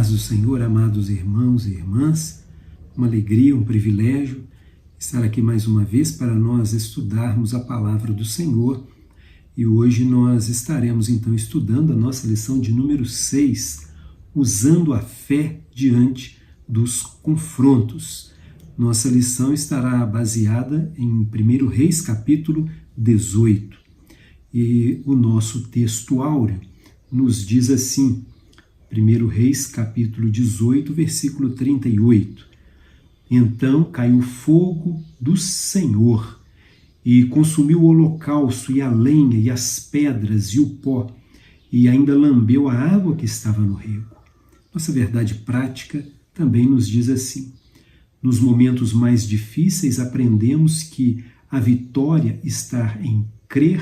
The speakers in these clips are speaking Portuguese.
paz do Senhor, amados irmãos e irmãs, uma alegria, um privilégio estar aqui mais uma vez para nós estudarmos a palavra do Senhor. E hoje nós estaremos então estudando a nossa lição de número 6, usando a fé diante dos confrontos. Nossa lição estará baseada em 1 Reis, capítulo 18. E o nosso texto áureo nos diz assim, 1 Reis, capítulo 18, versículo 38. Então caiu fogo do Senhor e consumiu o holocausto e a lenha e as pedras e o pó e ainda lambeu a água que estava no rego. Nossa verdade prática também nos diz assim. Nos momentos mais difíceis aprendemos que a vitória está em crer,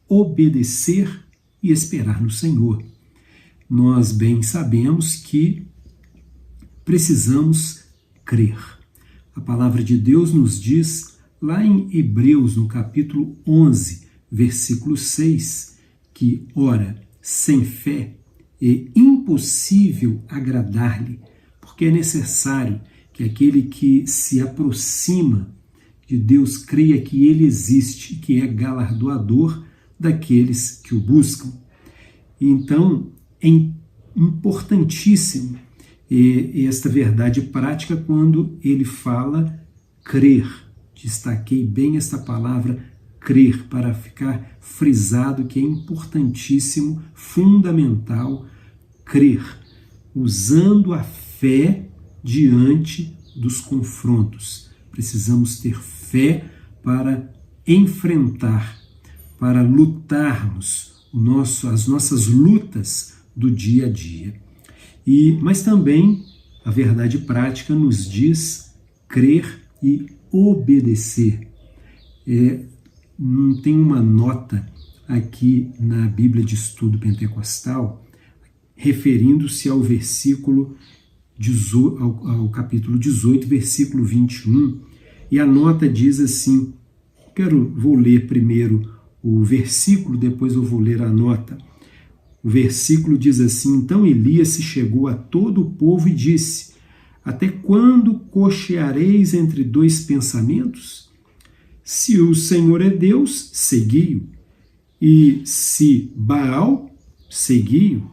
obedecer e esperar no Senhor. Nós bem sabemos que precisamos crer. A palavra de Deus nos diz, lá em Hebreus, no capítulo 11, versículo 6, que, ora, sem fé é impossível agradar-lhe, porque é necessário que aquele que se aproxima de Deus creia que Ele existe, que é galardoador daqueles que o buscam. Então, é importantíssimo esta verdade prática quando ele fala crer. Destaquei bem esta palavra crer para ficar frisado que é importantíssimo, fundamental, crer, usando a fé diante dos confrontos. Precisamos ter fé para enfrentar, para lutarmos as nossas lutas do dia a dia. Mas também a verdade prática nos diz crer e obedecer. Tem uma nota aqui na Bíblia de Estudo Pentecostal referindo-se ao ao capítulo 18, versículo 21, e a nota diz assim, vou ler primeiro o versículo, depois eu vou ler a nota. O versículo diz assim, então Elias se chegou a todo o povo e disse, até quando cocheareis entre dois pensamentos? Se o Senhor é Deus, segui-o, e se Baal, segui-o.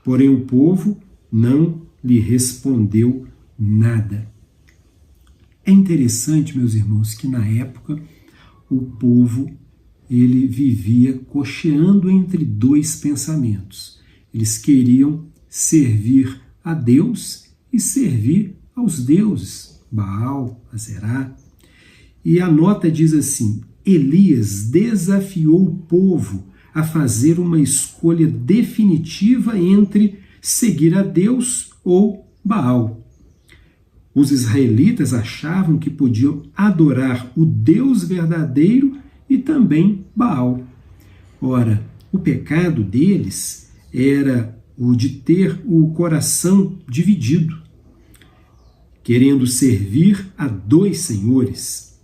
Porém o povo não lhe respondeu nada. É interessante, meus irmãos, que na época o povo ele vivia cocheando entre dois pensamentos. Eles queriam servir a Deus e servir aos deuses, Baal, Azerá. E a nota diz assim, Elias desafiou o povo a fazer uma escolha definitiva entre seguir a Deus ou Baal. Os israelitas achavam que podiam adorar o Deus verdadeiro e também Baal. Ora, o pecado deles era o de ter o coração dividido, querendo servir a dois senhores.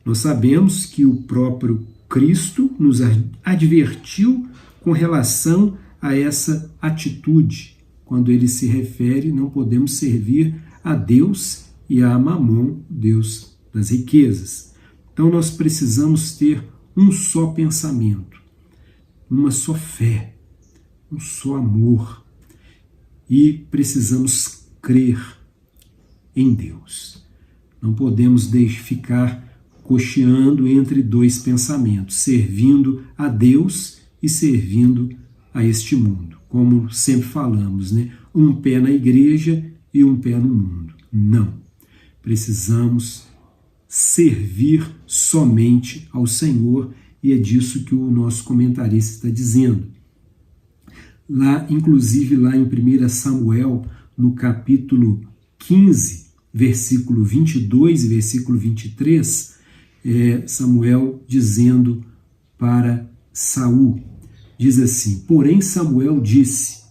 Nós sabemos que o próprio Cristo nos advertiu com relação a essa atitude, quando ele se refere, não podemos servir a Deus e a Mamon, Deus das riquezas. Então nós precisamos ter um só pensamento, uma só fé, um só amor e precisamos crer em Deus. Não podemos ficar cocheando entre dois pensamentos, servindo a Deus e servindo a este mundo. Como sempre falamos, né? Um pé na igreja e um pé no mundo. Não. Precisamos servir somente ao Senhor, e é disso que o nosso comentarista está dizendo. Inclusive lá em 1 Samuel, no capítulo 15, versículo 22 e versículo 23, Samuel dizendo para Saul, diz assim, porém Samuel disse,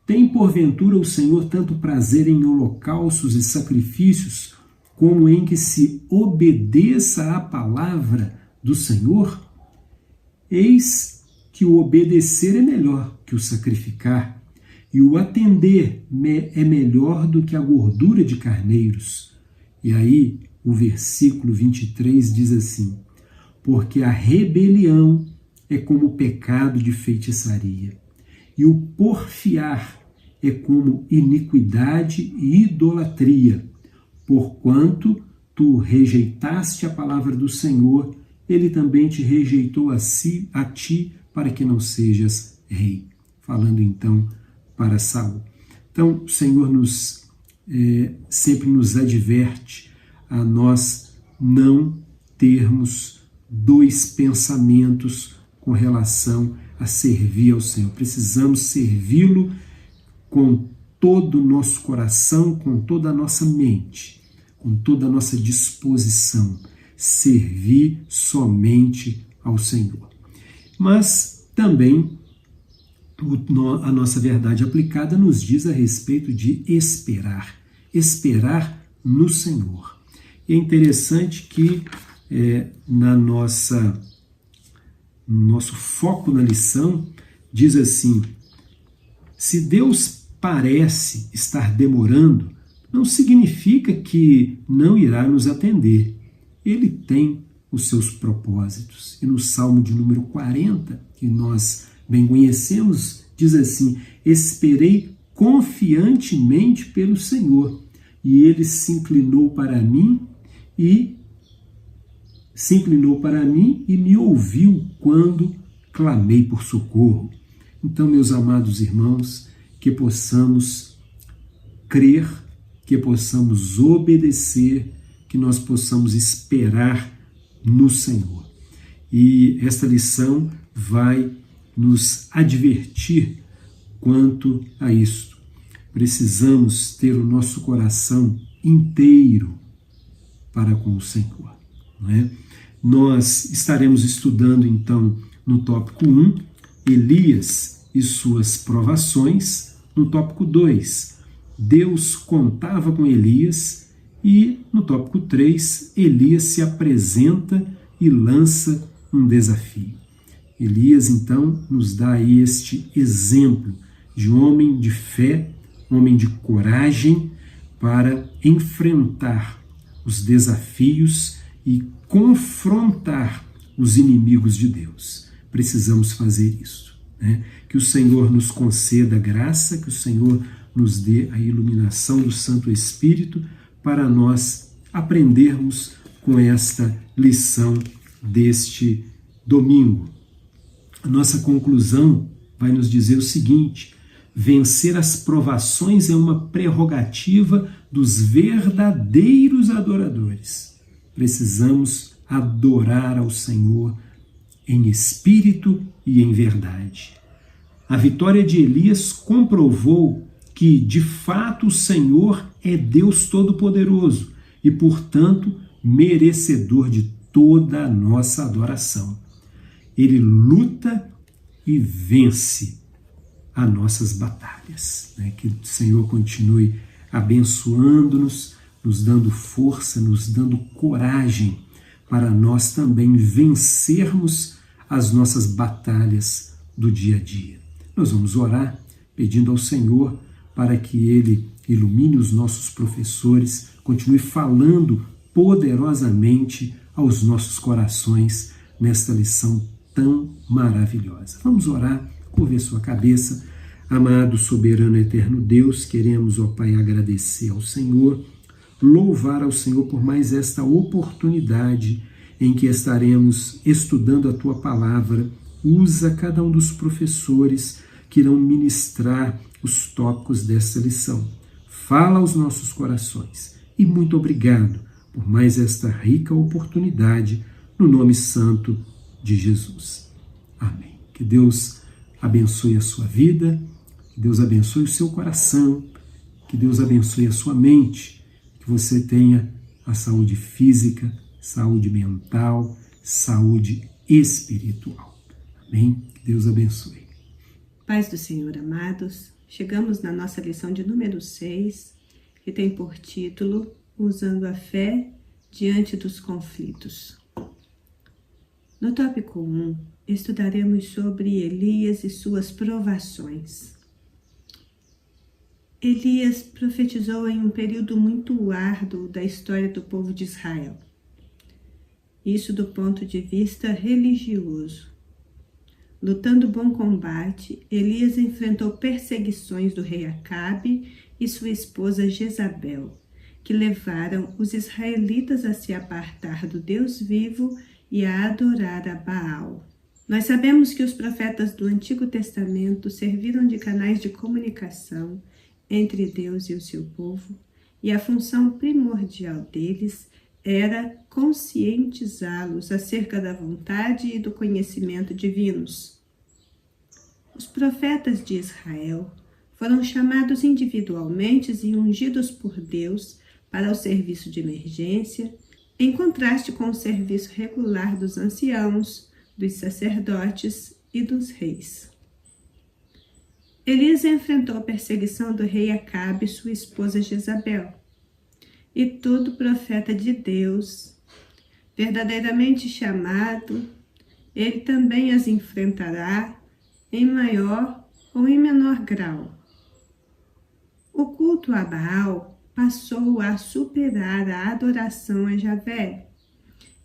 tem porventura o Senhor tanto prazer em holocaustos e sacrifícios, como em que se obedeça à palavra do Senhor? Eis que o obedecer é melhor que o sacrificar, e e o atender é melhor do que a gordura de carneiros. E aí o versículo 23 diz assim: porque a rebelião é como o pecado de feitiçaria, e o porfiar é como iniquidade e idolatria. Porquanto tu rejeitaste a palavra do Senhor, ele também te rejeitou a ti, para que não sejas rei. Falando então para Saul. Então o Senhor sempre nos adverte a nós não termos dois pensamentos com relação a servir ao Senhor. Precisamos servi-lo com todo o nosso coração, com toda a nossa mente, com toda a nossa disposição. Servir somente ao Senhor. Mas também a nossa verdade aplicada nos diz a respeito de esperar no Senhor. E é interessante que no nosso foco na lição diz assim: se Deus parece estar demorando, não significa que não irá nos atender. Ele tem os seus propósitos. E no Salmo de número 40, que nós bem conhecemos, diz assim: esperei confiantemente pelo Senhor, e ele se inclinou para mim e me ouviu quando clamei por socorro. Então, meus amados irmãos, que possamos crer, que possamos obedecer, que nós possamos esperar no Senhor. E esta lição vai nos advertir quanto a isto. Precisamos ter o nosso coração inteiro para com o Senhor. Não é? Nós estaremos estudando então no tópico 1, Elias e suas provações. No tópico 2, Deus contava com Elias. E no tópico 3, Elias se apresenta e lança um desafio. Elias, então, nos dá aí este exemplo de homem de fé, homem de coragem para enfrentar os desafios e confrontar os inimigos de Deus. Precisamos fazer isso, né? Que o Senhor nos conceda graça, que o Senhor nos dê a iluminação do Santo Espírito para nós aprendermos com esta lição deste domingo. A nossa conclusão vai nos dizer o seguinte: vencer as provações é uma prerrogativa dos verdadeiros adoradores. Precisamos adorar ao Senhor em espírito e em verdade. A vitória de Elias comprovou que, de fato, o Senhor é Deus Todo-Poderoso e, portanto, merecedor de toda a nossa adoração. Ele luta e vence as nossas batalhas. Né? Que o Senhor continue abençoando-nos, nos dando força, nos dando coragem para nós também vencermos as nossas batalhas do dia a dia. Nós vamos orar pedindo ao Senhor para que Ele ilumine os nossos professores, continue falando poderosamente aos nossos corações nesta lição tão maravilhosa. Vamos orar, curve sua cabeça. Amado, soberano, eterno Deus, queremos, ó Pai, agradecer ao Senhor, louvar ao Senhor por mais esta oportunidade em que estaremos estudando a Tua Palavra. Usa cada um dos professores que irão ministrar os tópicos desta lição. Fala aos nossos corações. E muito obrigado por mais esta rica oportunidade, no nome santo de Jesus. Amém. Que Deus abençoe a sua vida, que Deus abençoe o seu coração, que Deus abençoe a sua mente, que você tenha a saúde física, saúde mental, saúde espiritual. Amém? Que Deus abençoe. Paz do Senhor, amados. Chegamos na nossa lição de número 6, que tem por título Usando a Fé Diante dos Conflitos. No tópico 1, estudaremos sobre Elias e suas provações. Elias profetizou em um período muito árduo da história do povo de Israel. Isso do ponto de vista religioso. Lutando bom combate, Elias enfrentou perseguições do rei Acabe e sua esposa Jezabel, que levaram os israelitas a se apartar do Deus vivo e a adorar a Baal. Nós sabemos que os profetas do Antigo Testamento serviram de canais de comunicação entre Deus e o seu povo, e a função primordial deles era conscientizá-los acerca da vontade e do conhecimento divinos. Os profetas de Israel foram chamados individualmente e ungidos por Deus para o serviço de emergência, em contraste com o serviço regular dos anciãos, dos sacerdotes e dos reis. Elias enfrentou a perseguição do rei Acabe e sua esposa Jezabel. E todo profeta de Deus, verdadeiramente chamado, ele também as enfrentará em maior ou em menor grau. O culto a Baal passou a superar a adoração a Javé,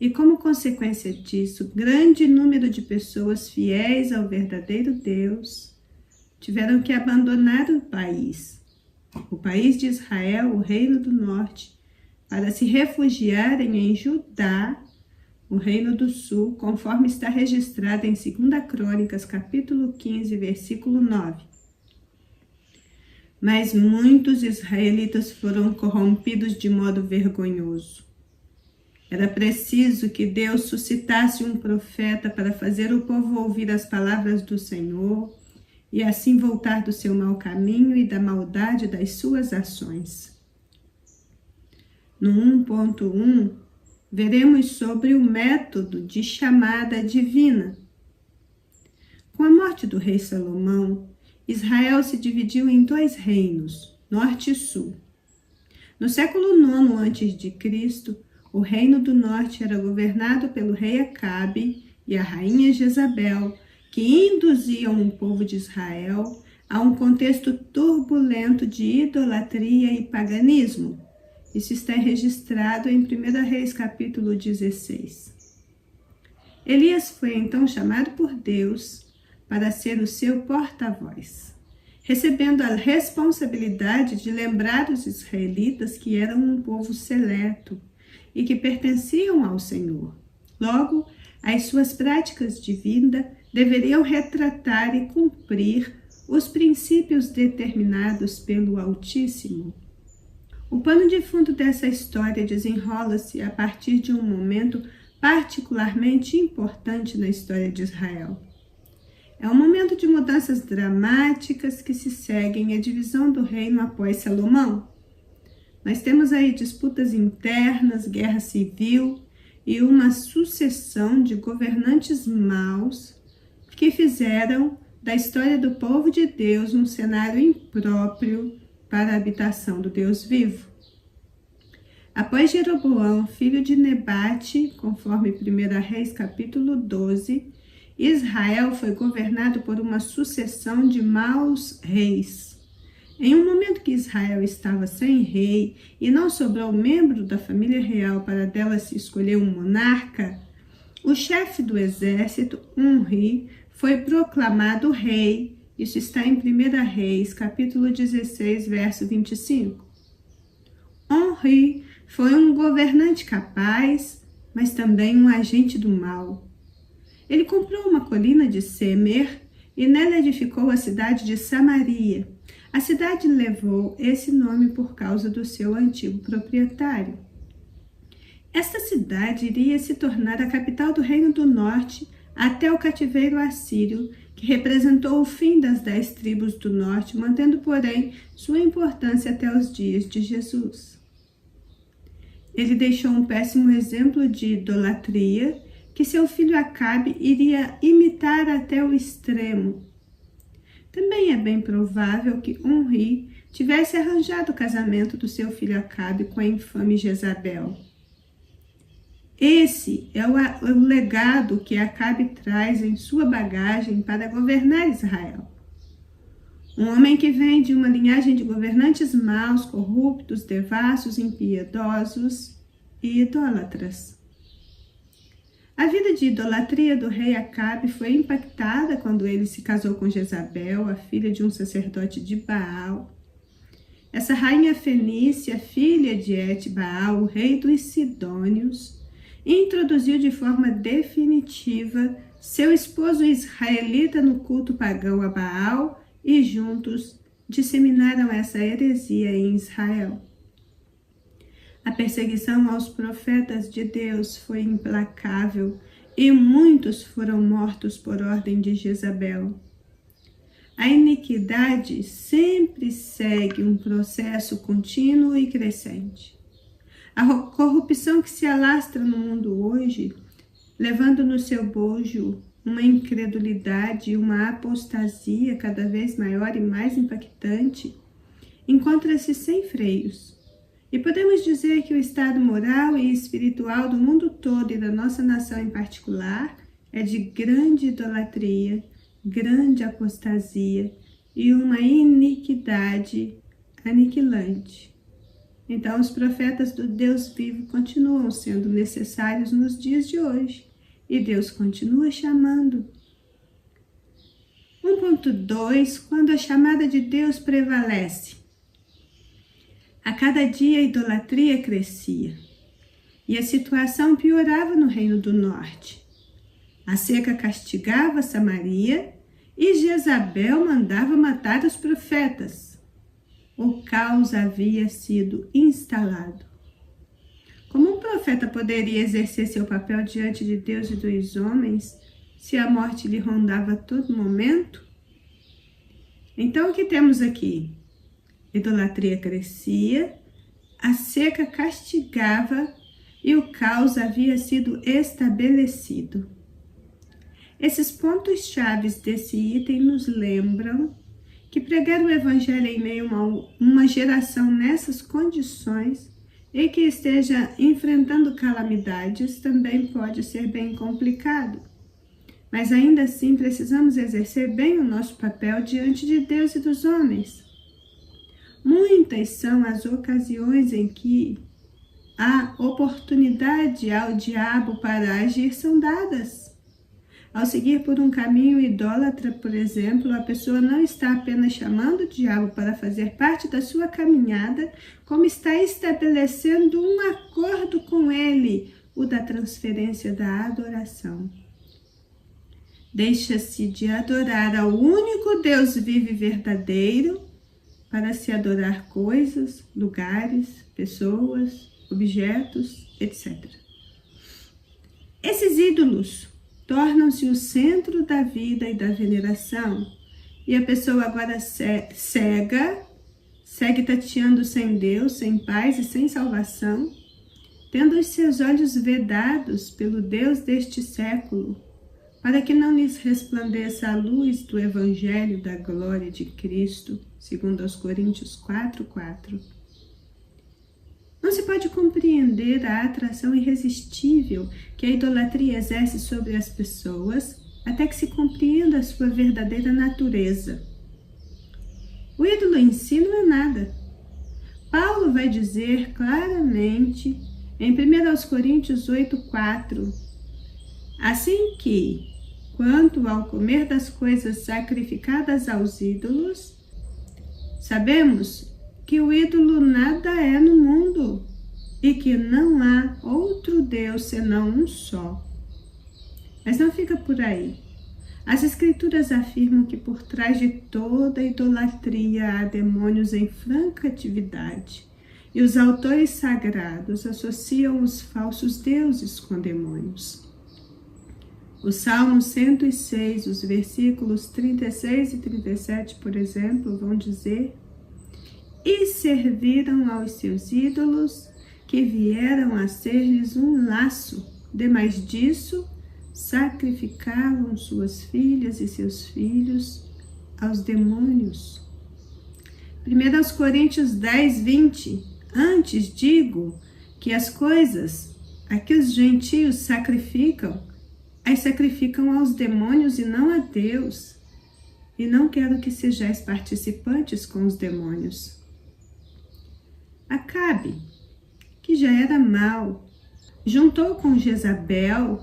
e como consequência disso, grande número de pessoas fiéis ao verdadeiro Deus tiveram que abandonar o país de Israel, o Reino do Norte, para se refugiarem em Judá, o Reino do Sul, conforme está registrado em 2 Crônicas, capítulo 15, versículo 9. Mas muitos israelitas foram corrompidos de modo vergonhoso. Era preciso que Deus suscitasse um profeta para fazer o povo ouvir as palavras do Senhor e assim voltar do seu mau caminho e da maldade das suas ações. No 1.1, veremos sobre o método de chamada divina. Com a morte do rei Salomão, Israel se dividiu em 2 reinos, norte e sul. No século IX a.C., o reino do norte era governado pelo rei Acabe e a rainha Jezabel, que induziam o povo de Israel a um contexto turbulento de idolatria e paganismo. Isso está registrado em 1 Reis, capítulo 16. Elias foi então chamado por Deus para ser o seu porta-voz, recebendo a responsabilidade de lembrar os israelitas que eram um povo seleto e que pertenciam ao Senhor. Logo, as suas práticas de vida deveriam retratar e cumprir os princípios determinados pelo Altíssimo. O pano de fundo dessa história desenrola-se a partir de um momento particularmente importante na história de Israel. É um momento de mudanças dramáticas que se seguem à divisão do reino após Salomão. Nós temos aí disputas internas, guerra civil e uma sucessão de governantes maus que fizeram da história do povo de Deus um cenário impróprio para a habitação do Deus vivo. Após Jeroboão, filho de Nebate, conforme 1 Reis capítulo 12, Israel foi governado por uma sucessão de maus reis. Em um momento que Israel estava sem rei e não sobrou membro da família real para dela se escolher um monarca, o chefe do exército, Onri, foi proclamado rei. Isso está em 1 Reis, capítulo 16, verso 25. Onri foi um governante capaz, mas também um agente do mal. Ele comprou uma colina de Semer e nela edificou a cidade de Samaria. A cidade levou esse nome por causa do seu antigo proprietário. Esta cidade iria se tornar a capital do Reino do Norte até o cativeiro assírio, que representou o fim das 10 tribos do norte, mantendo, porém, sua importância até os dias de Jesus. Ele deixou um péssimo exemplo de idolatria que seu filho Acabe iria imitar até o extremo. Também é bem provável que Onri tivesse arranjado o casamento do seu filho Acabe com a infame Jezabel. Esse é o legado que Acabe traz em sua bagagem para governar Israel. Um homem que vem de uma linhagem de governantes maus, corruptos, devassos, impiedosos e idólatras. A vida de idolatria do rei Acabe foi impactada quando ele se casou com Jezabel, a filha de um sacerdote de Baal. Essa rainha fenícia, filha de Et-Baal, o rei dos Sidônios, introduziu de forma definitiva seu esposo israelita no culto pagão a Baal e juntos disseminaram essa heresia em Israel. A perseguição aos profetas de Deus foi implacável e muitos foram mortos por ordem de Jezabel. A iniquidade sempre segue um processo contínuo e crescente. A corrupção que se alastra no mundo hoje, levando no seu bojo uma incredulidade e uma apostasia cada vez maior e mais impactante, encontra-se sem freios. E podemos dizer que o estado moral e espiritual do mundo todo e da nossa nação em particular é de grande idolatria, grande apostasia e uma iniquidade aniquilante. Então, os profetas do Deus vivo continuam sendo necessários nos dias de hoje e Deus continua chamando. 1.2 Quando a chamada de Deus prevalece. A cada dia a idolatria crescia e a situação piorava no Reino do Norte. A seca castigava Samaria e Jezabel mandava matar os profetas. O caos havia sido instalado. Como um profeta poderia exercer seu papel diante de Deus e dos homens se a morte lhe rondava a todo momento? Então, o que temos aqui? Idolatria crescia, a seca castigava e o caos havia sido estabelecido. Esses pontos chaves desse item nos lembram que pregar o Evangelho em meio a uma geração nessas condições e que esteja enfrentando calamidades também pode ser bem complicado. Mas ainda assim precisamos exercer bem o nosso papel diante de Deus e dos homens. Muitas são as ocasiões em que a oportunidade ao diabo para agir são dadas. Ao seguir por um caminho idólatra, por exemplo, a pessoa não está apenas chamando o diabo para fazer parte da sua caminhada, como está estabelecendo um acordo com ele, o da transferência da adoração. Deixa-se de adorar ao único Deus vivo e verdadeiro para se adorar coisas, lugares, pessoas, objetos, etc. Esses ídolos tornam-se o centro da vida e da veneração, e a pessoa agora segue tateando sem Deus, sem paz e sem salvação, tendo os seus olhos vedados pelo Deus deste século, para que não lhes resplandeça a luz do Evangelho da glória de Cristo, segundo aos Coríntios 4:4. Não se pode compreender a atração irresistível que a idolatria exerce sobre as pessoas até que se compreenda a sua verdadeira natureza. O ídolo em si não é nada. Paulo vai dizer claramente em 1 Coríntios 8:4, assim que, quanto ao comer das coisas sacrificadas aos ídolos, sabemos que o ídolo nada é no mundo e que não há outro Deus senão um só. Mas não fica por aí. As Escrituras afirmam que por trás de toda idolatria há demônios em franca atividade, e os autores sagrados associam os falsos deuses com demônios. O Salmo 106, os versículos 36 e 37, por exemplo, vão dizer: e serviram aos seus ídolos, que vieram a ser-lhes um laço. Demais disso, sacrificavam suas filhas e seus filhos aos demônios. 1 Coríntios 10:20. Antes digo que as coisas a que os gentios sacrificam, as sacrificam aos demônios e não a Deus. e não quero que sejais participantes com os demônios. Acabe, que já era mau, juntou com Jezabel,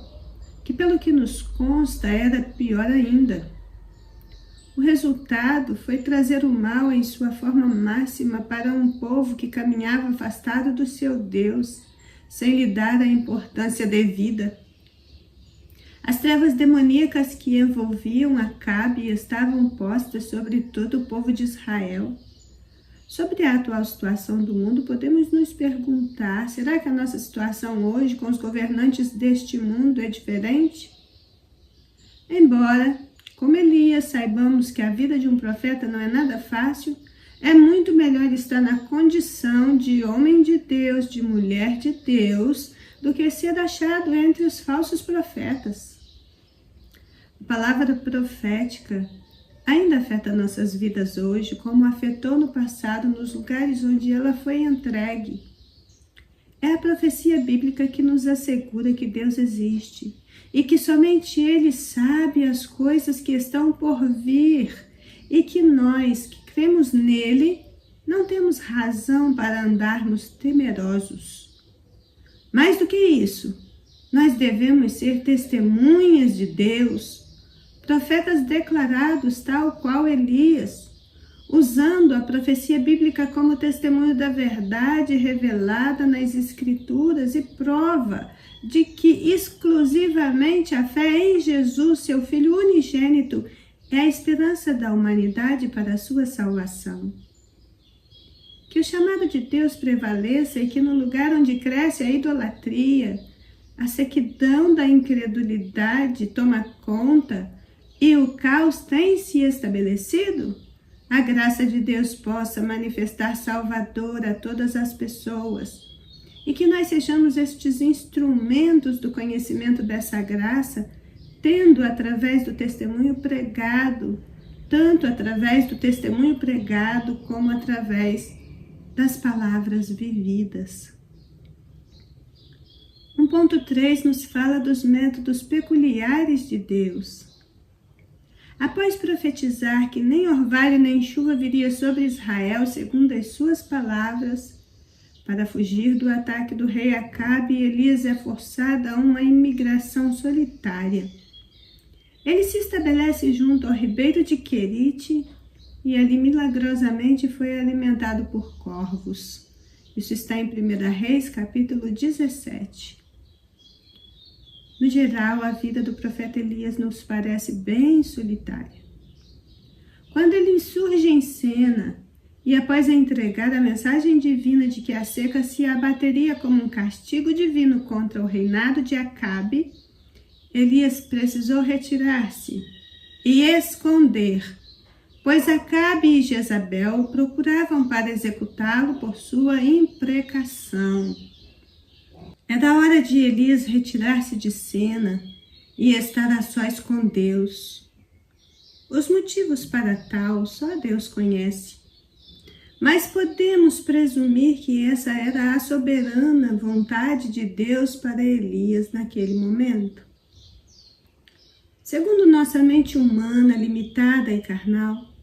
que pelo que nos consta era pior ainda. O resultado foi trazer o mal em sua forma máxima para um povo que caminhava afastado do seu Deus, sem lhe dar a importância devida. As trevas demoníacas que envolviam Acabe estavam postas sobre todo o povo de Israel. Sobre a atual situação do mundo, podemos nos perguntar: será que a nossa situação hoje com os governantes deste mundo é diferente? Embora, como Elias, saibamos que a vida de um profeta não é nada fácil, é muito melhor estar na condição de homem de Deus, de mulher de Deus, do que ser achado entre os falsos profetas. A palavra profética ainda afeta nossas vidas hoje, como afetou no passado nos lugares onde ela foi entregue. É a profecia bíblica que nos assegura que Deus existe e que somente Ele sabe as coisas que estão por vir e que nós, que cremos nele, não temos razão para andarmos temerosos. Mais do que isso, nós devemos ser testemunhas de Deus, profetas declarados tal qual Elias, usando a profecia bíblica como testemunho da verdade revelada nas Escrituras e prova de que exclusivamente a fé em Jesus, seu Filho unigênito, é a esperança da humanidade para a sua salvação. Que o chamado de Deus prevaleça e que no lugar onde cresce a idolatria, a sequidão da incredulidade toma conta e o caos tem se estabelecido, a graça de Deus possa manifestar Salvador a todas as pessoas e que nós sejamos estes instrumentos do conhecimento dessa graça, tendo através do testemunho pregado, tanto através do testemunho pregado como através das palavras vividas. 1.3 nos fala dos métodos peculiares de Deus. Após profetizar que nem orvalho nem chuva viria sobre Israel, segundo as suas palavras, para fugir do ataque do rei Acabe, Elias é forçado a uma imigração solitária. Ele se estabelece junto ao ribeiro de Querite e ali milagrosamente foi alimentado por corvos. Isso está em 1 Reis, capítulo 17. No geral, a vida do profeta Elias nos parece bem solitária. Quando ele surge em cena e após entregar a mensagem divina de que a seca se abateria como um castigo divino contra o reinado de Acabe, Elias precisou retirar-se e esconder, pois Acabe e Jezabel procuravam para executá-lo por sua imprecação. Era hora de Elias retirar-se de cena e estar a sós com Deus. Os motivos para tal só Deus conhece, mas podemos presumir que essa era a soberana vontade de Deus para Elias naquele momento. Segundo nossa mente humana, limitada e carnal,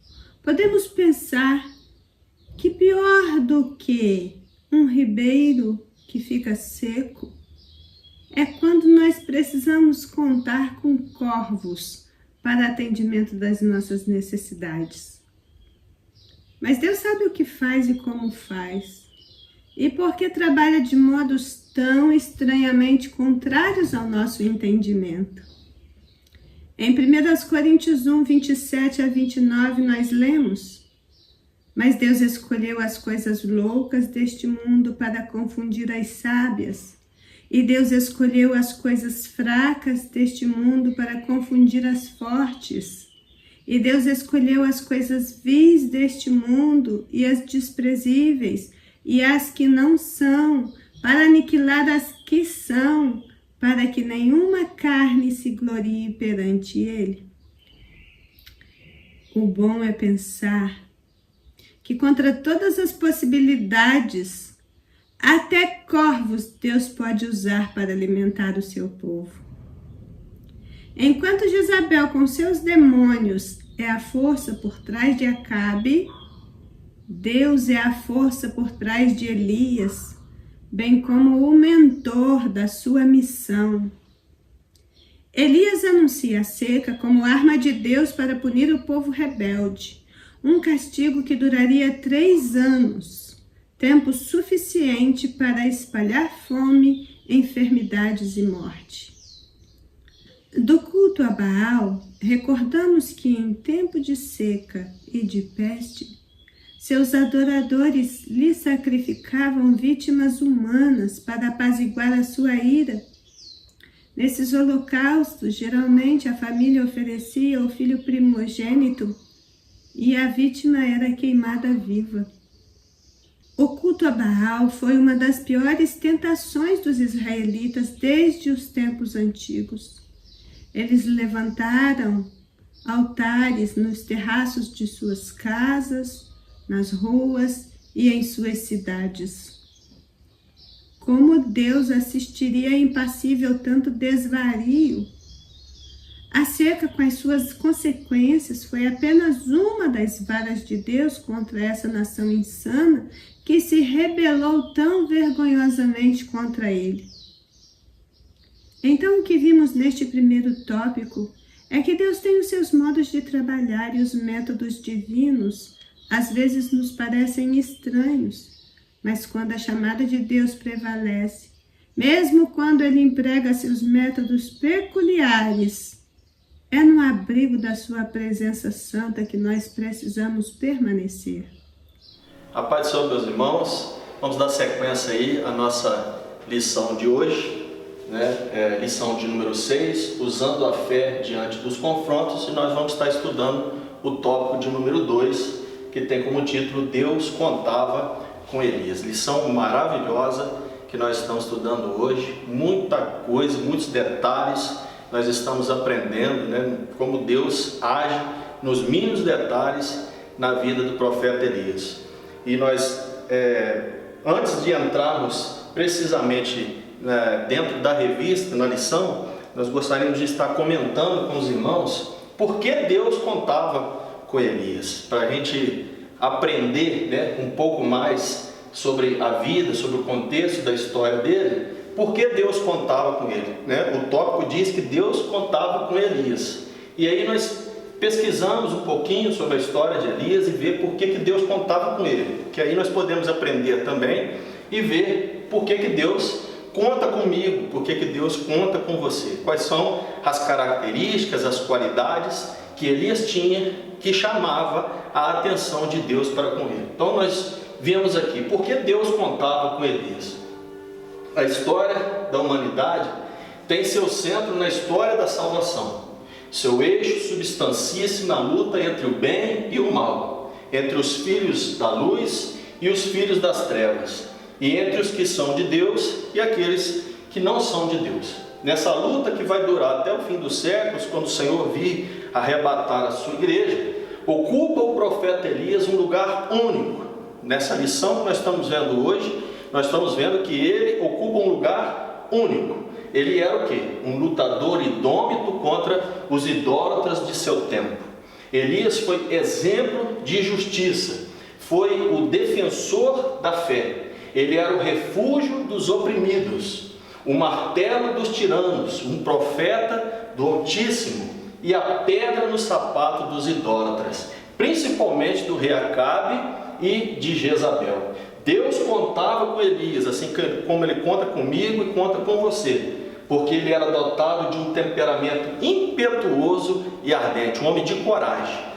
podemos pensar que pior do que um ribeiro que fica seco é quando nós precisamos contar com corvos para atendimento das nossas necessidades. Mas Deus sabe o que faz e como faz, e porque trabalha de modos tão estranhamente contrários ao nosso entendimento. Em 1 Coríntios 1, 27 a 29, nós lemos: mas Deus escolheu as coisas loucas deste mundo para confundir as sábias, e Deus escolheu as coisas fracas deste mundo para confundir as fortes, e Deus escolheu as coisas vis deste mundo e as desprezíveis e as que não são, para aniquilar as que são, para que nenhuma carne se glorie perante Ele. O bom é pensar que contra todas as possibilidades, até corvos Deus pode usar para alimentar o seu povo. Enquanto Jezabel com seus demônios é a força por trás de Acabe, Deus é a força por trás de Elias, bem como o mentor da sua missão. Elias anuncia a seca como arma de Deus para punir o povo rebelde, um castigo que duraria 3 anos, tempo suficiente para espalhar fome, enfermidades e morte. Do culto a Baal, recordamos que em tempo de seca e de peste, seus adoradores lhe sacrificavam vítimas humanas para apaziguar a sua ira. Nesses holocaustos, geralmente a família oferecia o filho primogênito e a vítima era queimada viva. O culto a Baal foi uma das piores tentações dos israelitas desde os tempos antigos. Eles levantaram altares nos terraços de suas casas, nas ruas e em suas cidades. Como Deus assistiria impassível tanto desvario? A seca, com as suas consequências, foi apenas uma das varas de Deus contra essa nação insana que se rebelou tão vergonhosamente contra ele. Então, o que vimos neste primeiro tópico é que Deus tem os seus modos de trabalhar e os métodos divinos às vezes nos parecem estranhos, mas quando a chamada de Deus prevalece, mesmo quando ele emprega seus métodos peculiares, é no abrigo da sua presença santa que nós precisamos permanecer. A paz do Senhor, meus irmãos, vamos dar sequência aí à nossa lição de hoje, lição de número 6, usando a fé diante dos confrontos, e nós vamos estar estudando o tópico de número 2, que tem como título Deus contava com Elias. Lição maravilhosa que nós estamos estudando hoje, muita coisa, muitos detalhes, nós estamos aprendendo, como Deus age nos mínimos detalhes na vida do profeta Elias. E nós, antes de entrarmos precisamente dentro da revista, na lição, nós gostaríamos de estar comentando com os irmãos por que Deus contava com Elias, para a gente aprender um pouco mais sobre a vida, sobre o contexto da história dele, por que Deus contava com ele. O tópico diz que Deus contava com Elias, e aí nós pesquisamos um pouquinho sobre a história de Elias e ver por que Deus contava com ele, que aí nós podemos aprender também e ver por que Deus conta comigo, por que Deus conta com você, quais são as características, as qualidades que Elias tinha que chamava a atenção de Deus para com ele. Então nós vemos aqui, por que Deus contava com Elias? A história da humanidade tem seu centro na história da salvação. Seu eixo substancia-se na luta entre o bem e o mal, entre os filhos da luz e os filhos das trevas, e entre os que são de Deus e aqueles que não são de Deus. Nessa luta que vai durar até o fim dos séculos, quando o Senhor vir arrebatar a sua igreja, ocupa o profeta Elias um lugar único. Nessa lição que nós estamos vendo hoje, nós estamos vendo que ele ocupa um lugar único. Ele era o quê? Um lutador indômito contra os idólatras de seu tempo. Elias foi exemplo de justiça, foi o defensor da fé. Ele era o refúgio dos oprimidos, o martelo dos tiranos, um profeta do Altíssimo e a pedra no sapato dos idólatras, principalmente do rei Acabe e de Jezabel. Deus contava com Elias, assim como ele conta comigo e conta com você, porque ele era dotado de um temperamento impetuoso e ardente, um homem de coragem.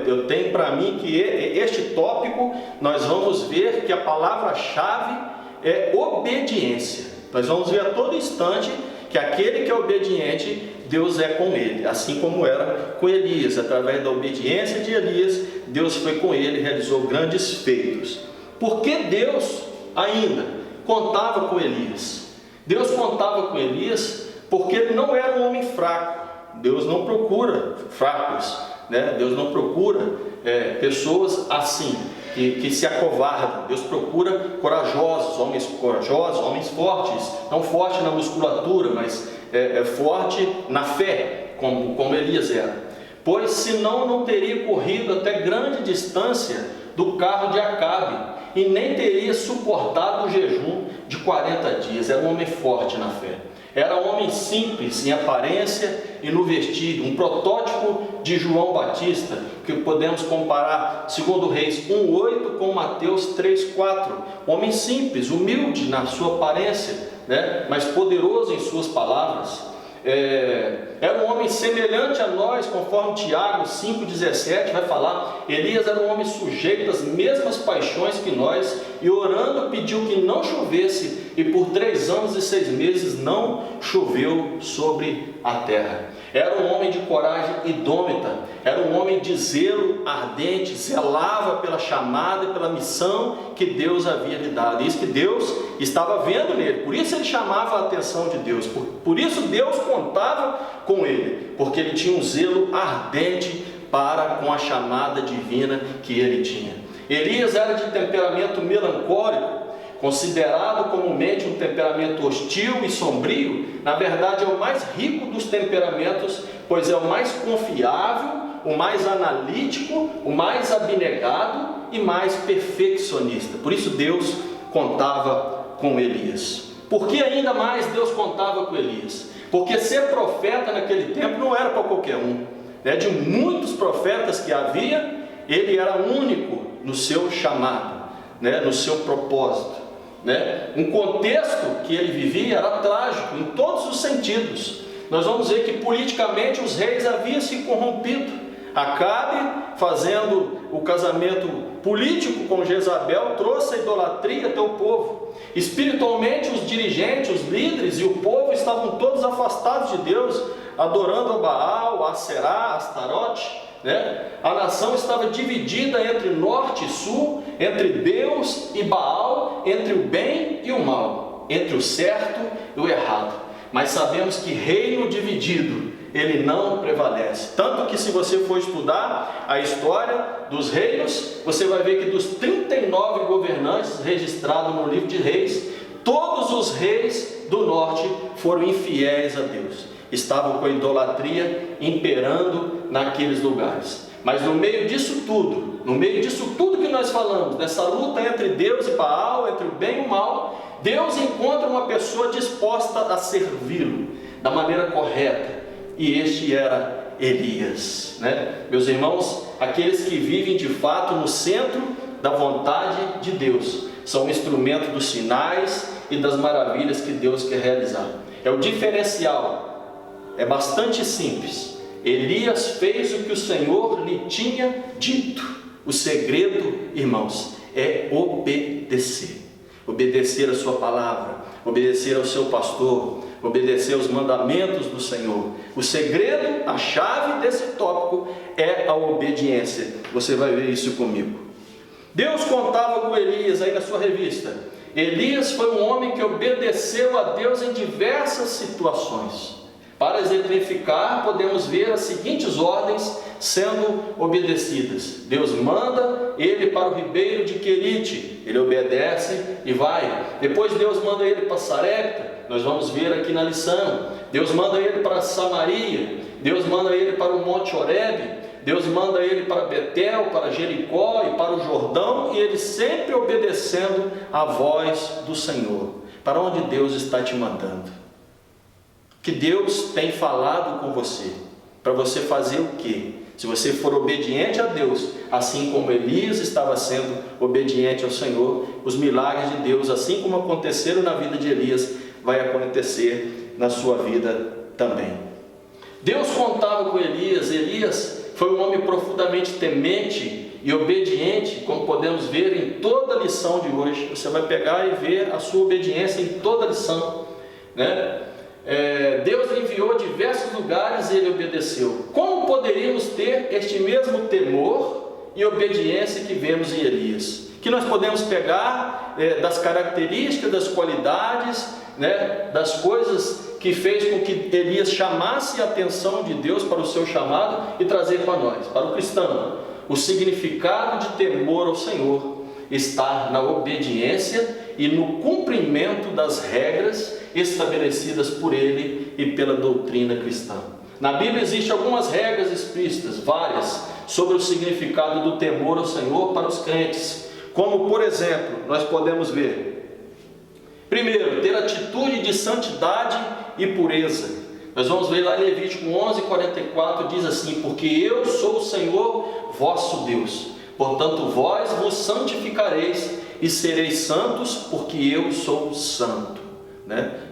Eu tenho para mim que este tópico nós vamos ver que a palavra-chave é obediência. Nós vamos ver a todo instante que aquele que é obediente, Deus é com ele, assim como era com Elias. Através da obediência de Elias, Deus foi com ele e realizou grandes feitos. Por que Deus ainda contava com Elias? Deus contava com Elias porque ele não era um homem fraco. Deus não procura fracos. Deus não procura pessoas assim, que se acovardam. Deus procura corajosos, homens fortes, não forte na musculatura, mas forte na fé, como Elias era. pois senão não teria corrido até grande distância do carro de Acabe, e nem teria suportado o jejum de 40 dias. Era um homem forte na fé. Era um homem simples em aparência e no vestir, um protótipo de João Batista, que podemos comparar, segundo Reis 1:8, com Mateus 3:4. Homem simples, humilde na sua aparência, né? Mas poderoso em suas palavras. Era um homem semelhante a nós, conforme Tiago 5,17 vai falar. Elias era um homem sujeito às mesmas paixões que nós, e orando pediu que não chovesse, e por 3 anos e 6 meses não choveu sobre a terra. Era um homem de coragem indômita, era um homem de zelo ardente, zelava pela chamada e pela missão que Deus havia lhe dado. Isso que Deus estava vendo nele, por isso ele chamava a atenção de Deus, por isso Deus contava com ele, porque ele tinha um zelo ardente para com a chamada divina que ele tinha. Elias era de temperamento melancólico, considerado comumente um temperamento hostil e sombrio. Na verdade é o mais rico dos temperamentos, pois é o mais confiável, o mais analítico, o mais abnegado e mais perfeccionista. Por isso Deus contava com Elias. Por que ainda mais Deus contava com Elias? Porque ser profeta naquele tempo não era para qualquer um, né? De muitos profetas que havia, ele era único no seu chamado, né? No seu propósito, né? Um contexto que ele vivia era trágico em todos os sentidos. Nós vamos ver que politicamente os reis haviam se corrompido. Acabe, fazendo o casamento político com Jezabel, trouxe a idolatria até o povo. Espiritualmente os dirigentes, os líderes e o povo estavam todos afastados de Deus, adorando a Baal, a Aserá, a Astarote, né? A nação estava dividida entre norte e sul, entre Deus e Baal, entre o bem e o mal, entre o certo e o errado. Mas sabemos que reino dividido, ele não prevalece. Tanto que se você for estudar a história dos reinos, você vai ver que dos 39 governantes registrados no livro de Reis, todos os reis do norte foram infiéis a Deus. Estavam com a idolatria imperando naqueles lugares. Mas no meio disso tudo que nós falamos, dessa luta entre Deus e Baal, entre o bem e o mal, Deus encontra uma pessoa disposta a servi-lo da maneira correta. E este era Elias, né? Meus irmãos, aqueles que vivem de fato no centro da vontade de Deus, são um instrumento dos sinais e das maravilhas que Deus quer realizar. É o diferencial, é bastante simples. Elias fez o que o Senhor lhe tinha dito. O segredo, irmãos, é obedecer. Obedecer a sua palavra, obedecer ao seu pastor, obedecer aos mandamentos do Senhor. O segredo, a chave desse tópico é a obediência. Você vai ver isso comigo. Deus contava com Elias aí na sua revista. Elias foi um homem que obedeceu a Deus em diversas situações. Para exemplificar, podemos ver as seguintes ordens sendo obedecidas. Deus manda ele para o ribeiro de Querite, ele obedece e vai. Depois Deus manda ele para Sarepta, nós vamos ver aqui na lição. Deus manda ele para Samaria, Deus manda ele para o Monte Horebe, Deus manda ele para Betel, para Jericó e para o Jordão, e ele sempre obedecendo a voz do Senhor. Para onde Deus está te mandando? Que Deus tem falado com você, para você fazer o quê? Se você for obediente a Deus, assim como Elias estava sendo obediente ao Senhor, os milagres de Deus, assim como aconteceram na vida de Elias, vai acontecer na sua vida também. Deus contava com Elias. Elias foi um homem profundamente temente e obediente, como podemos ver em toda a lição de hoje. Você vai pegar e ver a sua obediência em toda a lição, né? Deus lhe enviou a diversos lugares e ele obedeceu. Como poderíamos ter este mesmo temor e obediência que vemos em Elias? Que nós podemos pegar das características, das qualidades, né, das coisas que fez com que Elias chamasse a atenção de Deus para o seu chamado e trazer para nós, para o cristão. O significado de temor ao Senhor está na obediência e no cumprimento das regras estabelecidas por ele e pela doutrina cristã. Na Bíblia existem algumas regras explícitas, várias, sobre o significado do temor ao Senhor para os crentes. Como, por exemplo, nós podemos ver: primeiro, ter atitude de santidade e pureza. Nós vamos ver lá em Levítico 11:44, diz assim: porque eu sou o Senhor vosso Deus, portanto vós vos santificareis e sereis santos, porque eu sou santo.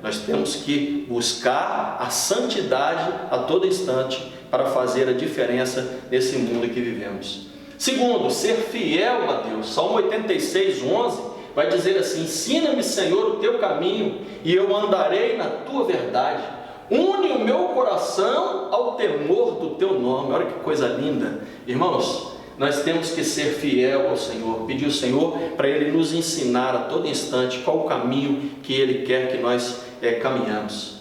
Nós temos que buscar a santidade a todo instante para fazer a diferença nesse mundo que vivemos. Segundo, ser fiel a Deus. Salmo 86:11 vai dizer assim: ensina-me, Senhor, o teu caminho e eu andarei na tua verdade. Une o meu coração ao temor do teu nome. Olha que coisa linda. Irmãos, nós temos que ser fiel ao Senhor, pedir ao Senhor para Ele nos ensinar a todo instante qual o caminho que Ele quer que nós caminhamos.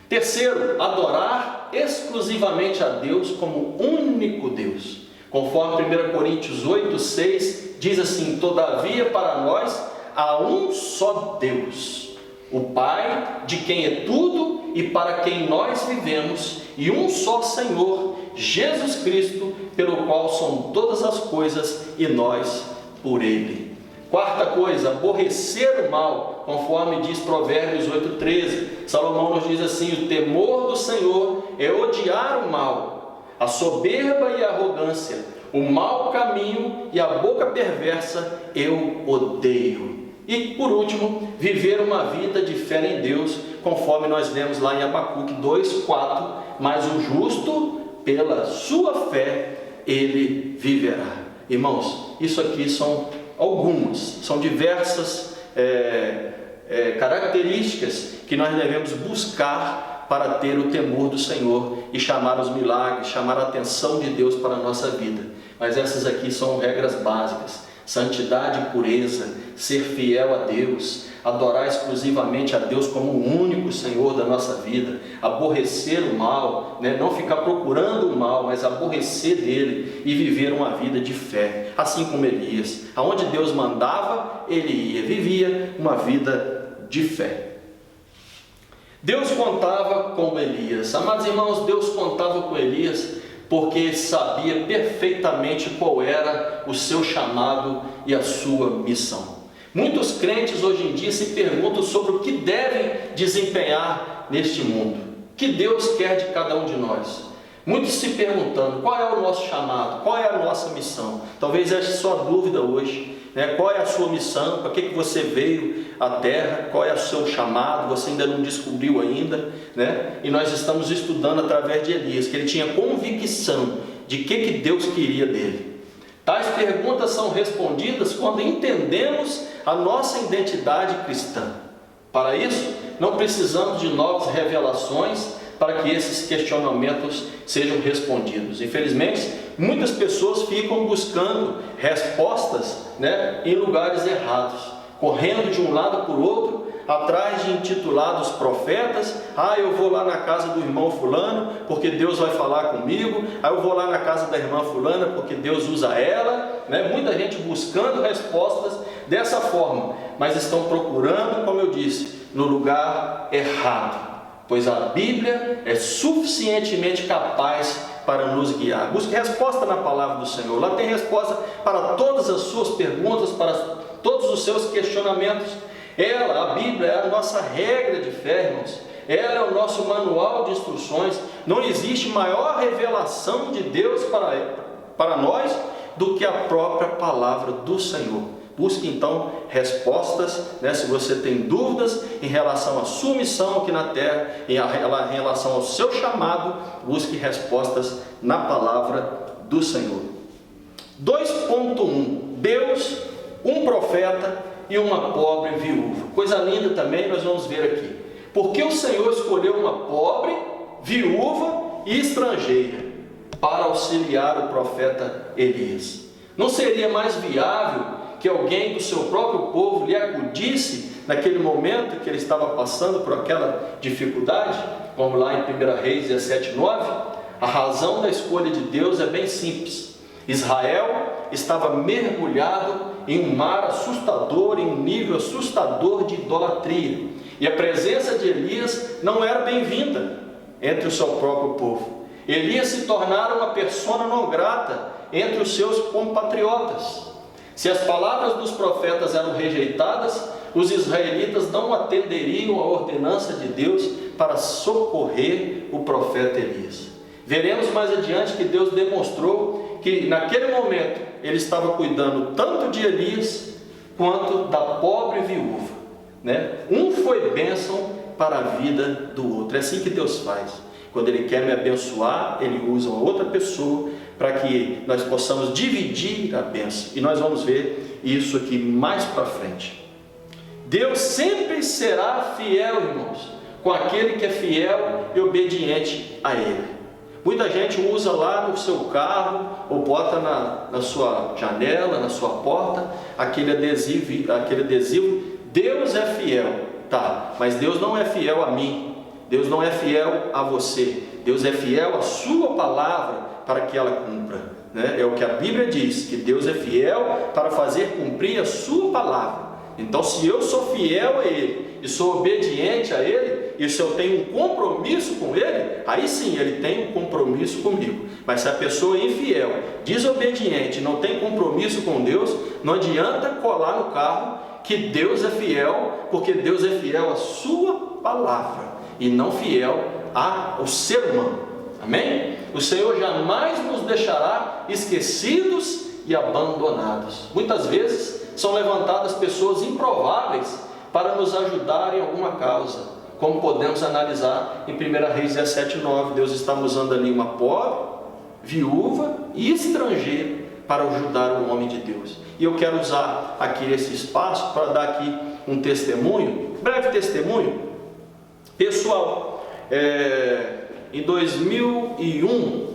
Terceiro, adorar exclusivamente a Deus como único Deus. Conforme 1 Coríntios 8:6 diz assim: todavia para nós há um só Deus, o Pai, de quem é tudo e para quem nós vivemos, e um só Senhor, Jesus Cristo, pelo qual são todas as coisas e nós por Ele. Quarta coisa, aborrecer o mal, conforme diz Provérbios 8:13. Salomão nos diz assim: o temor do Senhor é odiar o mal, a soberba e a arrogância, o mau caminho e a boca perversa eu odeio. E por último, viver uma vida de fé em Deus, conforme nós lemos lá em Abacuque 2:4, mas o justo, pela sua fé, ele viverá. Irmãos, isso aqui são diversas características que nós devemos buscar para ter o temor do Senhor e chamar os milagres, chamar a atenção de Deus para a nossa vida. Mas essas aqui são regras básicas: santidade e pureza, ser fiel a Deus, adorar exclusivamente a Deus como o único Senhor da nossa vida, aborrecer o mal, não ficar procurando o mal, mas aborrecer dele e viver uma vida de fé, assim como Elias. Aonde Deus mandava, ele ia, vivia uma vida de fé. Deus contava com Elias. Amados irmãos, Deus contava com Elias porque sabia perfeitamente qual era o seu chamado e a sua missão. Muitos crentes hoje em dia se perguntam sobre o que devem desempenhar neste mundo, o que Deus quer de cada um de nós. Muitos se perguntando: qual é o nosso chamado, qual é a nossa missão? Talvez essa é a sua dúvida hoje, qual é a sua missão, para que você veio à terra, qual é o seu chamado, você ainda não descobriu ainda, E nós estamos estudando através de Elias, que ele tinha convicção de que Deus queria dele. Tais perguntas são respondidas quando entendemos a nossa identidade cristã. Para isso, não precisamos de novas revelações para que esses questionamentos sejam respondidos. Infelizmente, muitas pessoas ficam buscando respostas, em lugares errados, correndo de um lado para o outro, atrás de intitulados profetas. Eu vou lá na casa do irmão fulano, porque Deus vai falar comigo. Eu vou lá na casa da irmã fulana, porque Deus usa ela, Muita gente buscando respostas dessa forma, mas estão procurando, como eu disse, no lugar errado, pois a Bíblia é suficientemente capaz para nos guiar. Busque resposta na palavra do Senhor. Lá tem resposta para todas as suas perguntas, para todos os seus questionamentos. A Bíblia é a nossa regra de fé, irmãos. Ela é o nosso manual de instruções. Não existe maior revelação de Deus para nós do que a própria palavra do Senhor. Busque então respostas, se você tem dúvidas em relação à sua missão aqui na terra, em relação ao seu chamado, busque respostas na palavra do Senhor. 2.1: Deus, um profeta e uma pobre viúva. Coisa linda também, nós vamos ver aqui. Porque o Senhor escolheu uma pobre, viúva e estrangeira para auxiliar o profeta Elias? Não seria mais viável que alguém do seu próprio povo lhe acudisse naquele momento que ele estava passando por aquela dificuldade? Vamos lá em 1 Reis 17:9. A razão da escolha de Deus é bem simples. Israel estava mergulhado em um mar assustador, em um nível assustador de idolatria, e a presença de Elias não era bem-vinda entre o seu próprio povo. Elias se tornara uma persona não grata entre os seus compatriotas. Se as palavras dos profetas eram rejeitadas, os israelitas não atenderiam à ordenança de Deus para socorrer o profeta Elias. Veremos mais adiante que Deus demonstrou que naquele momento ele estava cuidando tanto de Elias quanto da pobre viúva, né? Um foi bênção para a vida do outro. É assim que Deus faz. Quando Ele quer me abençoar, Ele usa uma outra pessoa para que nós possamos dividir a bênção. E nós vamos ver isso aqui mais para frente. Deus sempre será fiel, irmãos, com aquele que é fiel e obediente a Ele. Muita gente usa lá no seu carro ou bota na sua janela, na sua porta, aquele adesivo, Deus é fiel. Tá, mas Deus não é fiel a mim. Deus não é fiel a você. Deus é fiel à sua palavra para que ela cumpra, né? É o que a Bíblia diz, que Deus é fiel para fazer cumprir a sua palavra. Então, se eu sou fiel a Ele e sou obediente a Ele, e se eu tenho um compromisso com Ele, aí sim Ele tem um compromisso comigo. Mas se a pessoa é infiel, desobediente, não tem compromisso com Deus, não adianta colar no carro que Deus é fiel, porque Deus é fiel à sua palavra e não fiel ao ser humano. Amém? O Senhor jamais nos deixará esquecidos e abandonados. Muitas vezes são levantadas pessoas improváveis para nos ajudar em alguma causa, como podemos analisar em 1 Reis 17:9. Deus está usando ali uma pobre, viúva e estrangeira para ajudar o homem de Deus. E eu quero usar aqui esse espaço para dar aqui um testemunho, breve testemunho pessoal. Em 2001,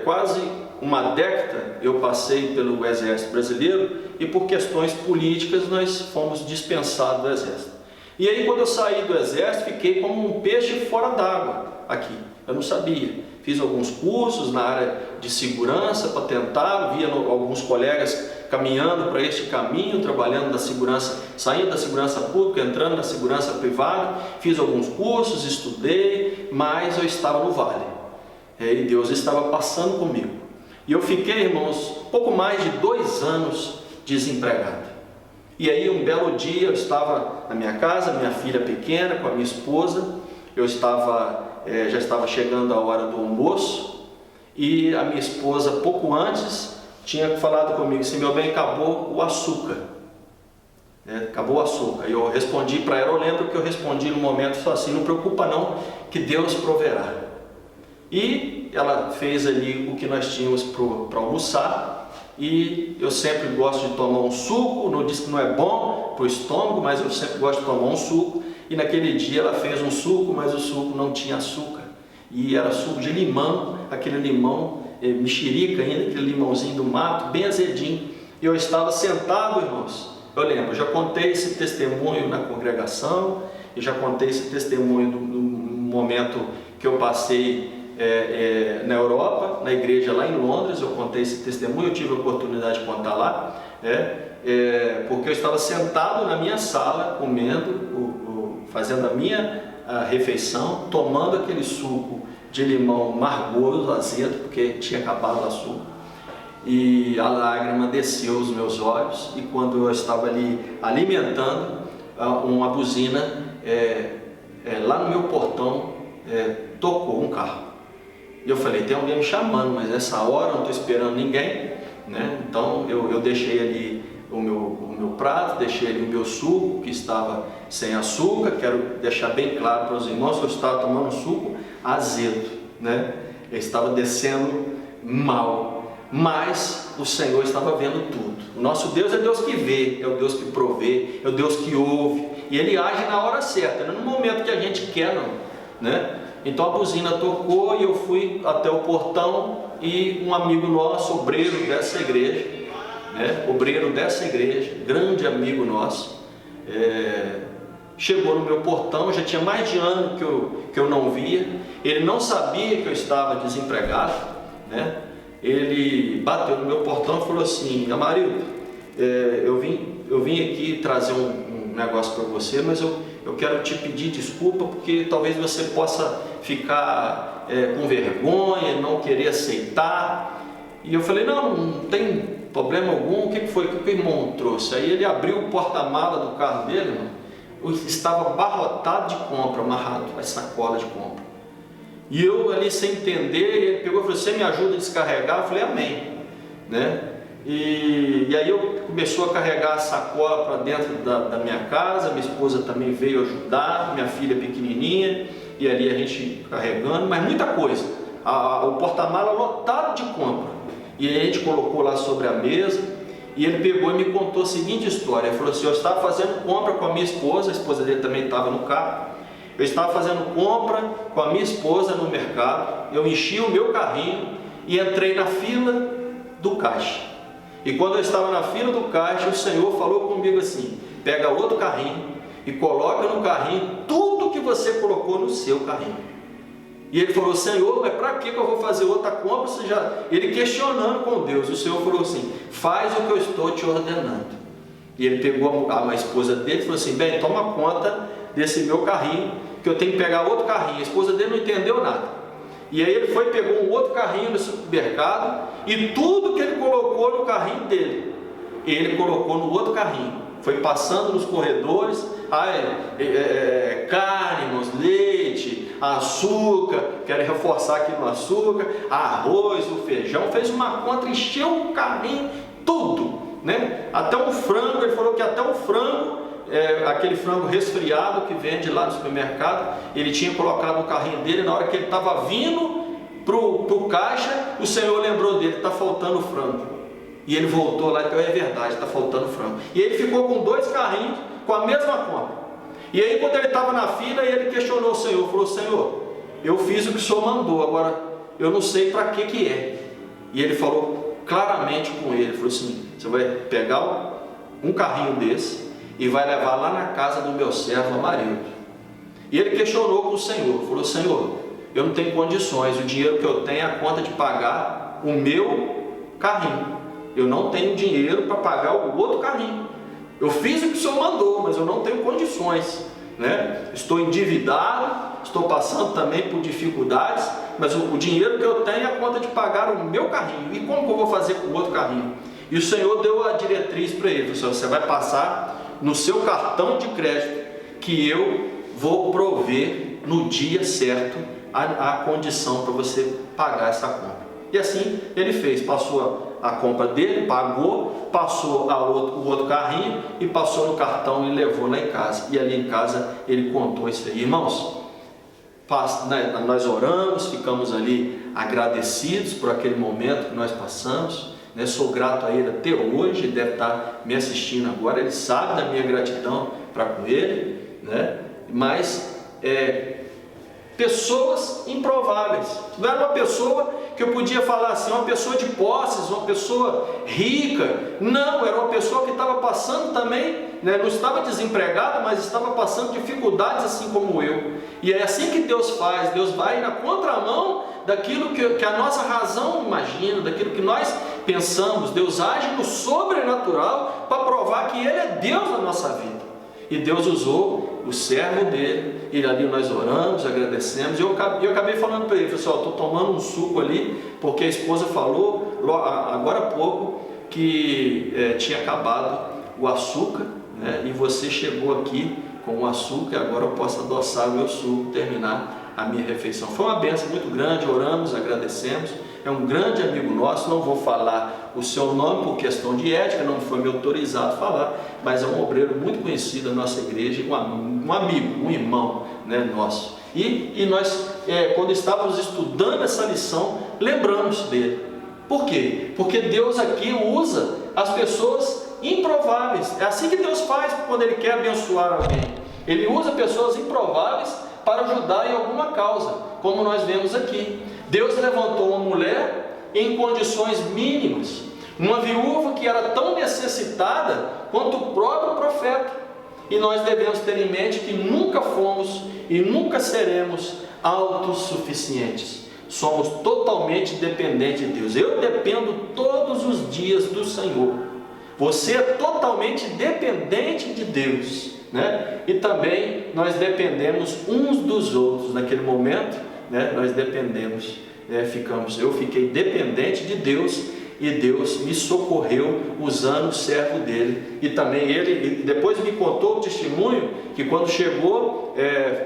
quase uma década, eu passei pelo Exército Brasileiro e por questões políticas nós fomos dispensados do Exército. E aí, quando eu saí do Exército, fiquei como um peixe fora d'água aqui. Eu não sabia. Fiz alguns cursos na área de segurança para tentar, via alguns colegas caminhando para este caminho, trabalhando da segurança, saindo da segurança pública, entrando na segurança privada. Fiz alguns cursos, estudei, mas eu estava no vale. E Deus estava passando comigo. E eu fiquei, irmãos, pouco mais de 2 anos desempregado. E aí, um belo dia, eu estava na minha casa, minha filha pequena, com a minha esposa. Eu já estava chegando a hora do almoço e a minha esposa, pouco antes, tinha falado comigo assim: meu bem, acabou o açúcar. Acabou o açúcar. E eu respondi para ela, eu lembro que eu respondi no momento, falei assim: não preocupa não, que Deus proverá. E ela fez ali o que nós tínhamos para almoçar. E eu sempre gosto de tomar um suco, não diz que não é bom para o estômago, mas eu sempre gosto de tomar um suco. E naquele dia ela fez um suco, mas o suco não tinha açúcar. E era suco de limão, aquele limão mexerica ainda, aquele limãozinho do mato, bem azedinho. E eu estava sentado, irmãos. Eu lembro, eu já contei esse testemunho na congregação, eu já contei esse testemunho no momento que eu passei na Europa, na igreja lá em Londres. Eu contei esse testemunho, eu tive a oportunidade de contar lá, porque eu estava sentado na minha sala, comendo, fazendo a minha refeição, tomando aquele suco de limão amargoso, azedo, porque tinha acabado o açúcar, e a lágrima desceu os meus olhos. E quando eu estava ali alimentando, uma buzina lá no meu portão tocou um carro. E eu falei: tem alguém me chamando, mas nessa hora eu não estou esperando ninguém, né? Então eu deixei ali o meu prato, deixei ali o meu suco que estava sem açúcar. Quero deixar bem claro para os irmãos que eu estava tomando um suco azedo, né? Eu estava descendo mal, mas o Senhor estava vendo tudo. O nosso Deus é Deus que vê, é o Deus que provê, é o Deus que ouve, e Ele age na hora certa, não no momento que a gente quer, não, né? Então a buzina tocou e eu fui até o portão, e um amigo nosso, obreiro dessa igreja, grande amigo nosso, chegou no meu portão. Já tinha mais de ano que eu não via. Ele não sabia que eu estava desempregado, né? Ele bateu no meu portão e falou assim: Amarildo, eu vim aqui trazer um negócio para você, mas eu eu quero te pedir desculpa, porque talvez você possa ficar com vergonha, não querer aceitar. E eu falei, não tem problema algum. O que foi? O que o irmão trouxe? Aí ele abriu o porta-mala do carro dele, irmão, estava abarrotado de compra, amarrado, a sacola de compra. E eu ali sem entender, ele pegou e falou, você me ajuda a descarregar? Eu falei, amém, né? E aí eu começou a carregar a sacola para dentro da minha casa, minha esposa também veio ajudar, minha filha pequenininha, e ali a gente carregando, mas muita coisa, o porta-mala lotado de compra, e aí a gente colocou lá sobre a mesa, e ele pegou e me contou a seguinte história. Ele falou assim, eu estava fazendo compra com a minha esposa, a esposa dele também estava no carro, eu estava fazendo compra com a minha esposa no mercado, eu enchi o meu carrinho e entrei na fila do caixa. E quando eu estava na fila do caixa, o Senhor falou comigo assim, pega outro carrinho e coloca no carrinho tudo que você colocou no seu carrinho. E ele falou, Senhor, mas para que eu vou fazer outra compra? Ele questionando com Deus, o Senhor falou assim, faz o que eu estou te ordenando. E ele pegou a esposa dele e falou assim, bem, toma conta desse meu carrinho, que eu tenho que pegar outro carrinho. A esposa dele não entendeu nada. E aí ele foi, pegou um outro carrinho no supermercado e tudo que ele colocou no carrinho dele, ele colocou no outro carrinho. Foi passando nos corredores, carne, leite, açúcar, quero reforçar aqui no açúcar, arroz, o feijão, fez uma conta, encheu o carrinho, tudo, né? Até um frango, ele falou que até um frango, aquele frango resfriado que vende lá no supermercado, ele tinha colocado no carrinho dele. Na hora que ele estava vindo para o caixa, o Senhor lembrou dele, está faltando frango. E ele voltou lá e falou, é verdade, está faltando frango. E ele ficou com 2 carrinhos com a mesma compra. E aí quando ele estava na fila, ele questionou o Senhor, falou, Senhor, eu fiz o que o Senhor mandou, agora eu não sei para que é. E ele falou claramente com ele, falou assim, você vai pegar um carrinho desse e vai levar lá na casa do meu servo Amarildo. E ele questionou com o Senhor, falou, Senhor, eu não tenho condições, o dinheiro que eu tenho é a conta de pagar o meu carrinho, eu não tenho dinheiro para pagar o outro carrinho, eu fiz o que o Senhor mandou, mas eu não tenho condições, né? Estou endividado, estou passando também por dificuldades, mas o dinheiro que eu tenho é a conta de pagar o meu carrinho, e como que eu vou fazer com o outro carrinho? E o Senhor deu a diretriz para ele, você vai passar no seu cartão de crédito, que eu vou prover no dia certo a condição para você pagar essa compra. E assim ele fez, passou a compra dele, pagou, passou o outro carrinho e passou no cartão e levou lá em casa. E ali em casa ele contou isso aí. Irmãos, nós oramos, ficamos ali agradecidos por aquele momento que nós passamos. Sou grato a ele até hoje, ele deve estar me assistindo agora, ele sabe da minha gratidão para com ele, né? Mas pessoas improváveis, não era uma pessoa que eu podia falar assim, uma pessoa de posses, uma pessoa rica, não, era uma pessoa que estava passando também, né? Não estava desempregado, mas estava passando dificuldades assim como eu. E é assim que Deus faz, Deus vai na contramão daquilo que a nossa razão imagina, daquilo que nós pensamos. Deus age no sobrenatural para provar que Ele é Deus na nossa vida. E Deus usou o servo dele, e ali nós oramos, agradecemos. E eu acabei falando para ele, pessoal, estou tomando um suco ali, porque a esposa falou agora há pouco que tinha acabado o açúcar, né? E você chegou aqui com o açúcar, e agora eu posso adoçar o meu suco, terminar a minha refeição. Foi uma bênção muito grande, oramos, agradecemos. É um grande amigo nosso, não vou falar o seu nome por questão de ética, não foi me autorizado a falar, mas é um obreiro muito conhecido da nossa igreja, um amigo, um irmão, né, nosso. E nós, quando estávamos estudando essa lição, lembramos dele. Por quê? Porque Deus aqui usa as pessoas improváveis. É assim que Deus faz quando Ele quer abençoar alguém. Ele usa pessoas improváveis para ajudar em alguma causa, como nós vemos aqui. Deus levantou uma mulher em condições mínimas, uma viúva que era tão necessitada quanto o próprio profeta. E nós devemos ter em mente que nunca fomos e nunca seremos autossuficientes. Somos totalmente dependentes de Deus. Eu dependo todos os dias do Senhor. Você é totalmente dependente de Deus. né? E também nós dependemos uns dos outros. Naquele momento, né, nós dependemos, eu fiquei dependente de Deus, e Deus me socorreu usando o servo dele. E também ele depois me contou o testemunho que quando chegou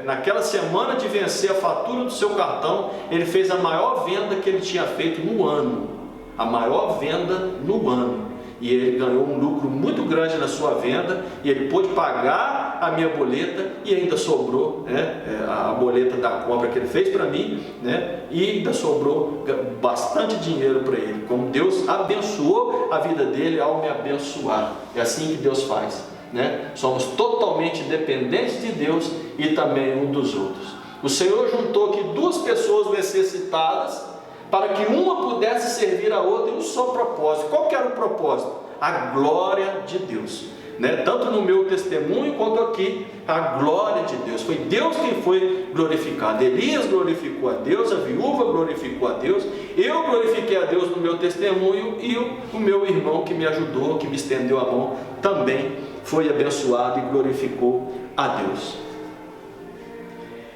naquela semana de vencer a fatura do seu cartão, ele fez a maior venda que ele tinha feito no ano, a maior venda no ano, e ele ganhou um lucro muito grande na sua venda, e ele pôde pagar a minha boleta, e ainda sobrou, né, a boleta da compra que ele fez para mim, né, e ainda sobrou bastante dinheiro para ele, como Deus abençoou a vida dele ao me abençoar. É assim que Deus faz, né? Somos totalmente dependentes de Deus e também um dos outros. O Senhor juntou aqui duas pessoas necessitadas para que uma pudesse servir a outra em um só propósito. Qual que era o propósito? A glória de Deus, né? Tanto no meu testemunho quanto aqui, a glória de Deus. Foi Deus quem foi glorificado. Elias glorificou a Deus, a viúva glorificou a Deus, eu glorifiquei a Deus no meu testemunho, e o meu irmão que me ajudou, que me estendeu a mão, também foi abençoado e glorificou a Deus.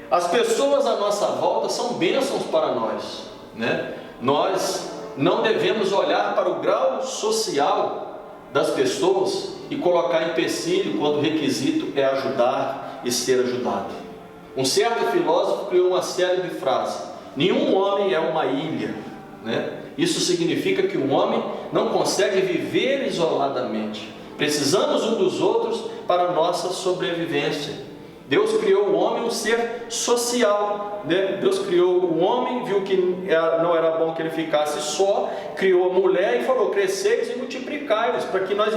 As pessoas à nossa volta são bênçãos para nós, né? Nós não devemos olhar para o grau social das pessoas e colocar empecilho quando o requisito é ajudar e ser ajudado. Um certo filósofo criou uma série de frases: nenhum homem é uma ilha, né? Isso significa que o homem não consegue viver isoladamente. Precisamos um dos outros para a nossa sobrevivência. Deus criou o homem um ser social, né? Deus criou o homem, viu que não era bom que ele ficasse só, criou a mulher e falou: cresceis e multiplicai-vos, para que nós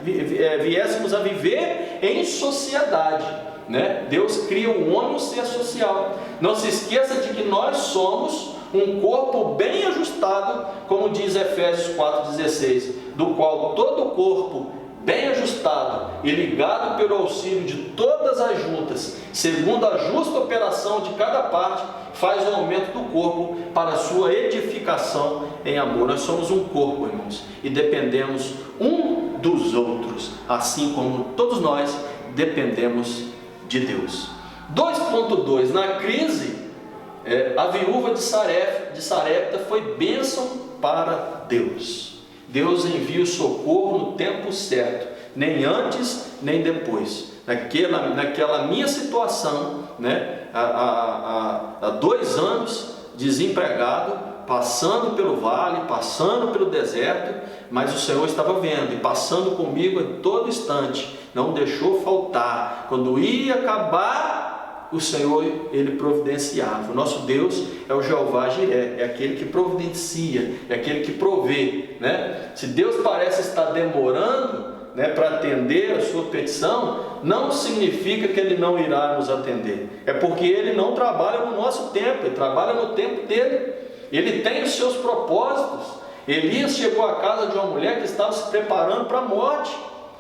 viéssemos a viver em sociedade, né? Deus cria o homem um ser social. Não se esqueça de que nós somos um corpo bem ajustado, como diz Efésios 4,16, do qual todo o corpo bem ajustado e ligado pelo auxílio de todas as juntas, segundo a justa operação de cada parte, faz o aumento do corpo para a sua edificação em amor. Nós somos um corpo, irmãos, e dependemos um dos outros, assim como todos nós dependemos de Deus. 2.2. Na crise, a viúva de Sarepta foi bênção para Deus. Deus envia o socorro no tempo certo, nem antes nem depois. Naquela minha situação, né, há 2 anos desempregado, passando pelo vale, passando pelo deserto, mas o Senhor estava vendo e passando comigo em todo instante, não deixou faltar. Quando ia acabar, o Senhor, Ele providenciava. O nosso Deus é o Jeová Jiré, é aquele que providencia, é aquele que provê, né? Se Deus parece estar demorando, né, para atender a sua petição, não significa que Ele não irá nos atender. É porque Ele não trabalha no nosso tempo, Ele trabalha no tempo dEle. Ele tem os seus propósitos. Elias chegou à casa de uma mulher que estava se preparando para a morte,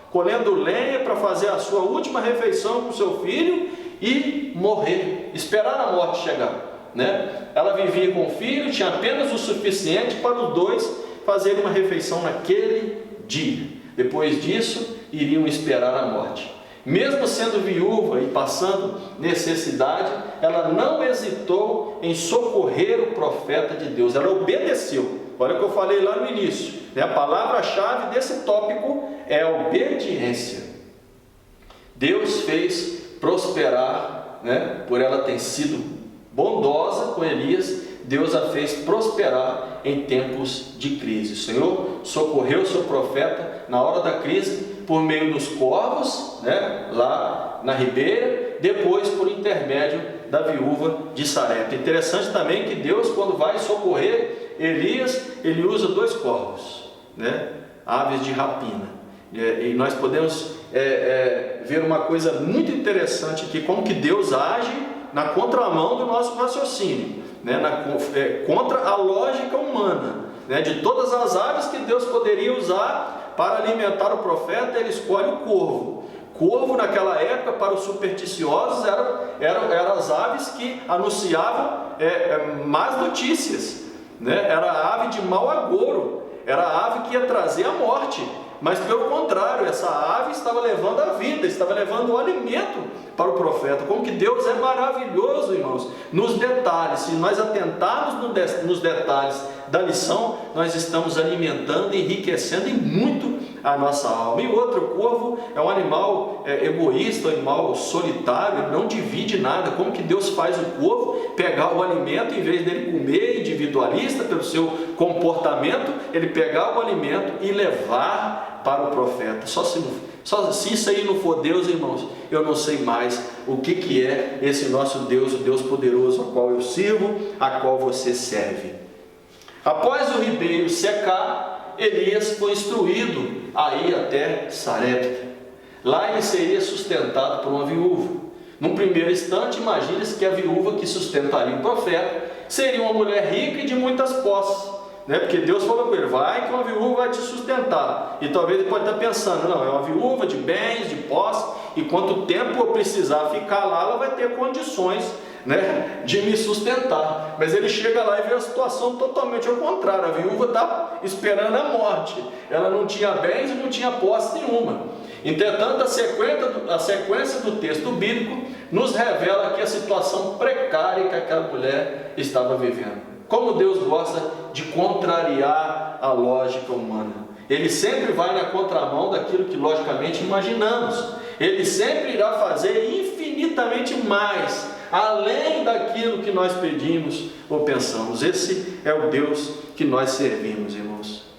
colhendo lenha para fazer a sua última refeição com seu filho e morrer, esperar a morte chegar, né? Ela vivia com o filho, tinha apenas o suficiente para os dois fazerem uma refeição naquele dia. Depois disso, iriam esperar a morte. Mesmo sendo viúva e passando necessidade, ela não hesitou em socorrer o profeta de Deus. Ela obedeceu. Olha o que eu falei lá no início, né? A palavra-chave desse tópico é obediência. Deus fez prosperar, né? Por ela ter sido bondosa com Elias, Deus a fez prosperar em tempos de crise. O Senhor socorreu o seu profeta na hora da crise por meio dos corvos, né, lá na ribeira, depois por intermédio da viúva de Sarepta. Interessante também que Deus, quando vai socorrer Elias, ele usa 2 corvos, né, aves de rapina. E nós podemos ver uma coisa muito interessante aqui, como que Deus age na contramão do nosso raciocínio, né, contra a lógica humana, né, de todas as aves que Deus poderia usar para alimentar o profeta, ele escolhe o corvo. Corvo naquela época, para os supersticiosos, eram as aves que anunciavam más notícias, né? Era a ave de mau agouro, era a ave que ia trazer a morte. mas pelo contrário, essa ave estava levando a vida, estava levando o alimento para o profeta. Como que Deus é maravilhoso, irmãos, nos detalhes. Se nós atentarmos nos detalhes da lição, nós estamos alimentando e enriquecendo em muito a nossa alma. E outro, o corvo é um animal egoísta, um animal solitário, ele não divide nada. Como que Deus faz o corvo pegar o alimento, em vez dele comer, individualista pelo seu comportamento, ele pegar o alimento e levar para o profeta? Só se isso aí não for Deus, irmãos, eu não sei mais o que é esse nosso Deus, o Deus poderoso, a qual eu sirvo, a qual você serve. Após o ribeiro secar, Elias foi instruído a ir até Sarepta. Lá ele seria sustentado por uma viúva. Num primeiro instante, imagine-se que a viúva que sustentaria o profeta seria uma mulher rica e de muitas posses, né? Porque Deus falou com ele: vai que uma viúva vai te sustentar. E talvez ele pode estar pensando: não, é uma viúva de bens, de posse, e quanto tempo eu precisar ficar lá, ela vai ter condições, né, de me sustentar. Mas ele chega lá e vê a situação totalmente ao contrário. A viúva está esperando a morte, ela não tinha bens e não tinha posse nenhuma. Entretanto, a sequência do texto bíblico nos revela aqui a situação precária que aquela mulher estava vivendo. Como Deus gosta de contrariar a lógica humana. Ele sempre vai na contramão daquilo que logicamente imaginamos. Ele sempre irá fazer infinitamente mais, além daquilo que nós pedimos ou pensamos. Esse é o Deus que nós servimos, irmãos.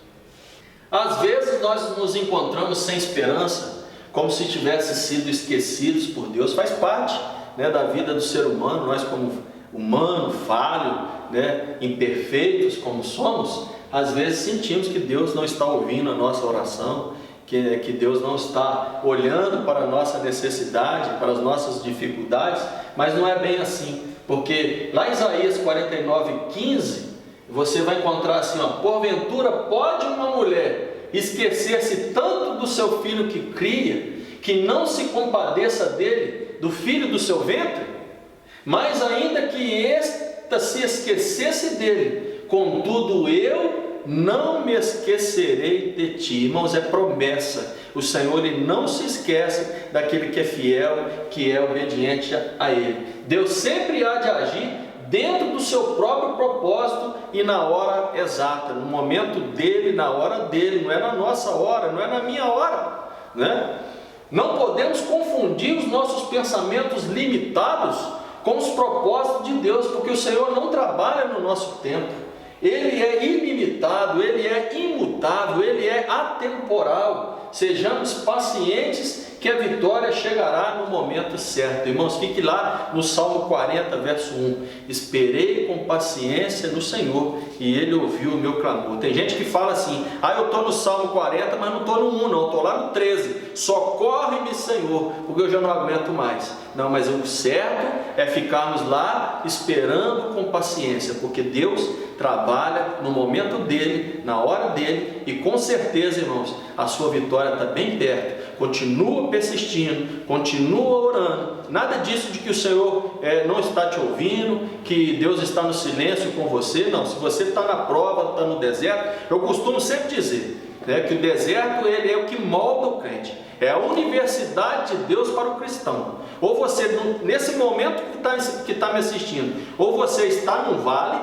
Às vezes nós nos encontramos sem esperança, como se tivessem sido esquecidos por Deus. Faz parte, né, da vida do ser humano. Nós, como humano, falho, né, imperfeitos como somos, às vezes sentimos que Deus não está ouvindo a nossa oração, que Deus não está olhando para a nossa necessidade, para as nossas dificuldades. Mas não é bem assim, porque lá em Isaías 49:15, você vai encontrar assim, ó: porventura pode uma mulher esquecer-se tanto do seu filho que cria, que não se compadeça dele, do filho do seu ventre? Mas ainda que esta se esquecesse dele, contudo eu não me esquecerei de ti. Irmãos, é promessa. O Senhor, ele não se esquece daquele que é fiel, que é obediente a ele. Deus sempre há de agir dentro do seu próprio propósito e na hora exata, no momento dele, na hora dele. Não é na nossa hora, não é na minha hora, né? Não podemos confundir os nossos pensamentos limitados com os propósitos de Deus, porque o Senhor não trabalha no nosso tempo. Ele é ilimitado, Ele é imutável, Ele é atemporal. Sejamos pacientes que a vitória chegará no momento certo. Irmãos, fique lá no Salmo 40, verso 1. Esperei com paciência no Senhor e Ele ouviu o meu clamor. Tem gente que fala assim: eu estou no Salmo 40, mas não estou no 1 não, estou lá no 13. Socorre-me, Senhor, porque eu já não aguento mais. Não, mas o certo é ficarmos lá esperando com paciência, porque Deus trabalha no momento dele, na hora dele, e com certeza, irmãos, a sua vitória está bem perto. Continua persistindo, continua orando. Nada disso de que o Senhor não está te ouvindo, que Deus está no silêncio com você. Não, se você está na prova, está no deserto, eu costumo sempre dizer, né, que o deserto, ele é o que molda o crente. É a universidade de Deus para o cristão. Ou você, nesse momento que está me assistindo, ou você está num vale,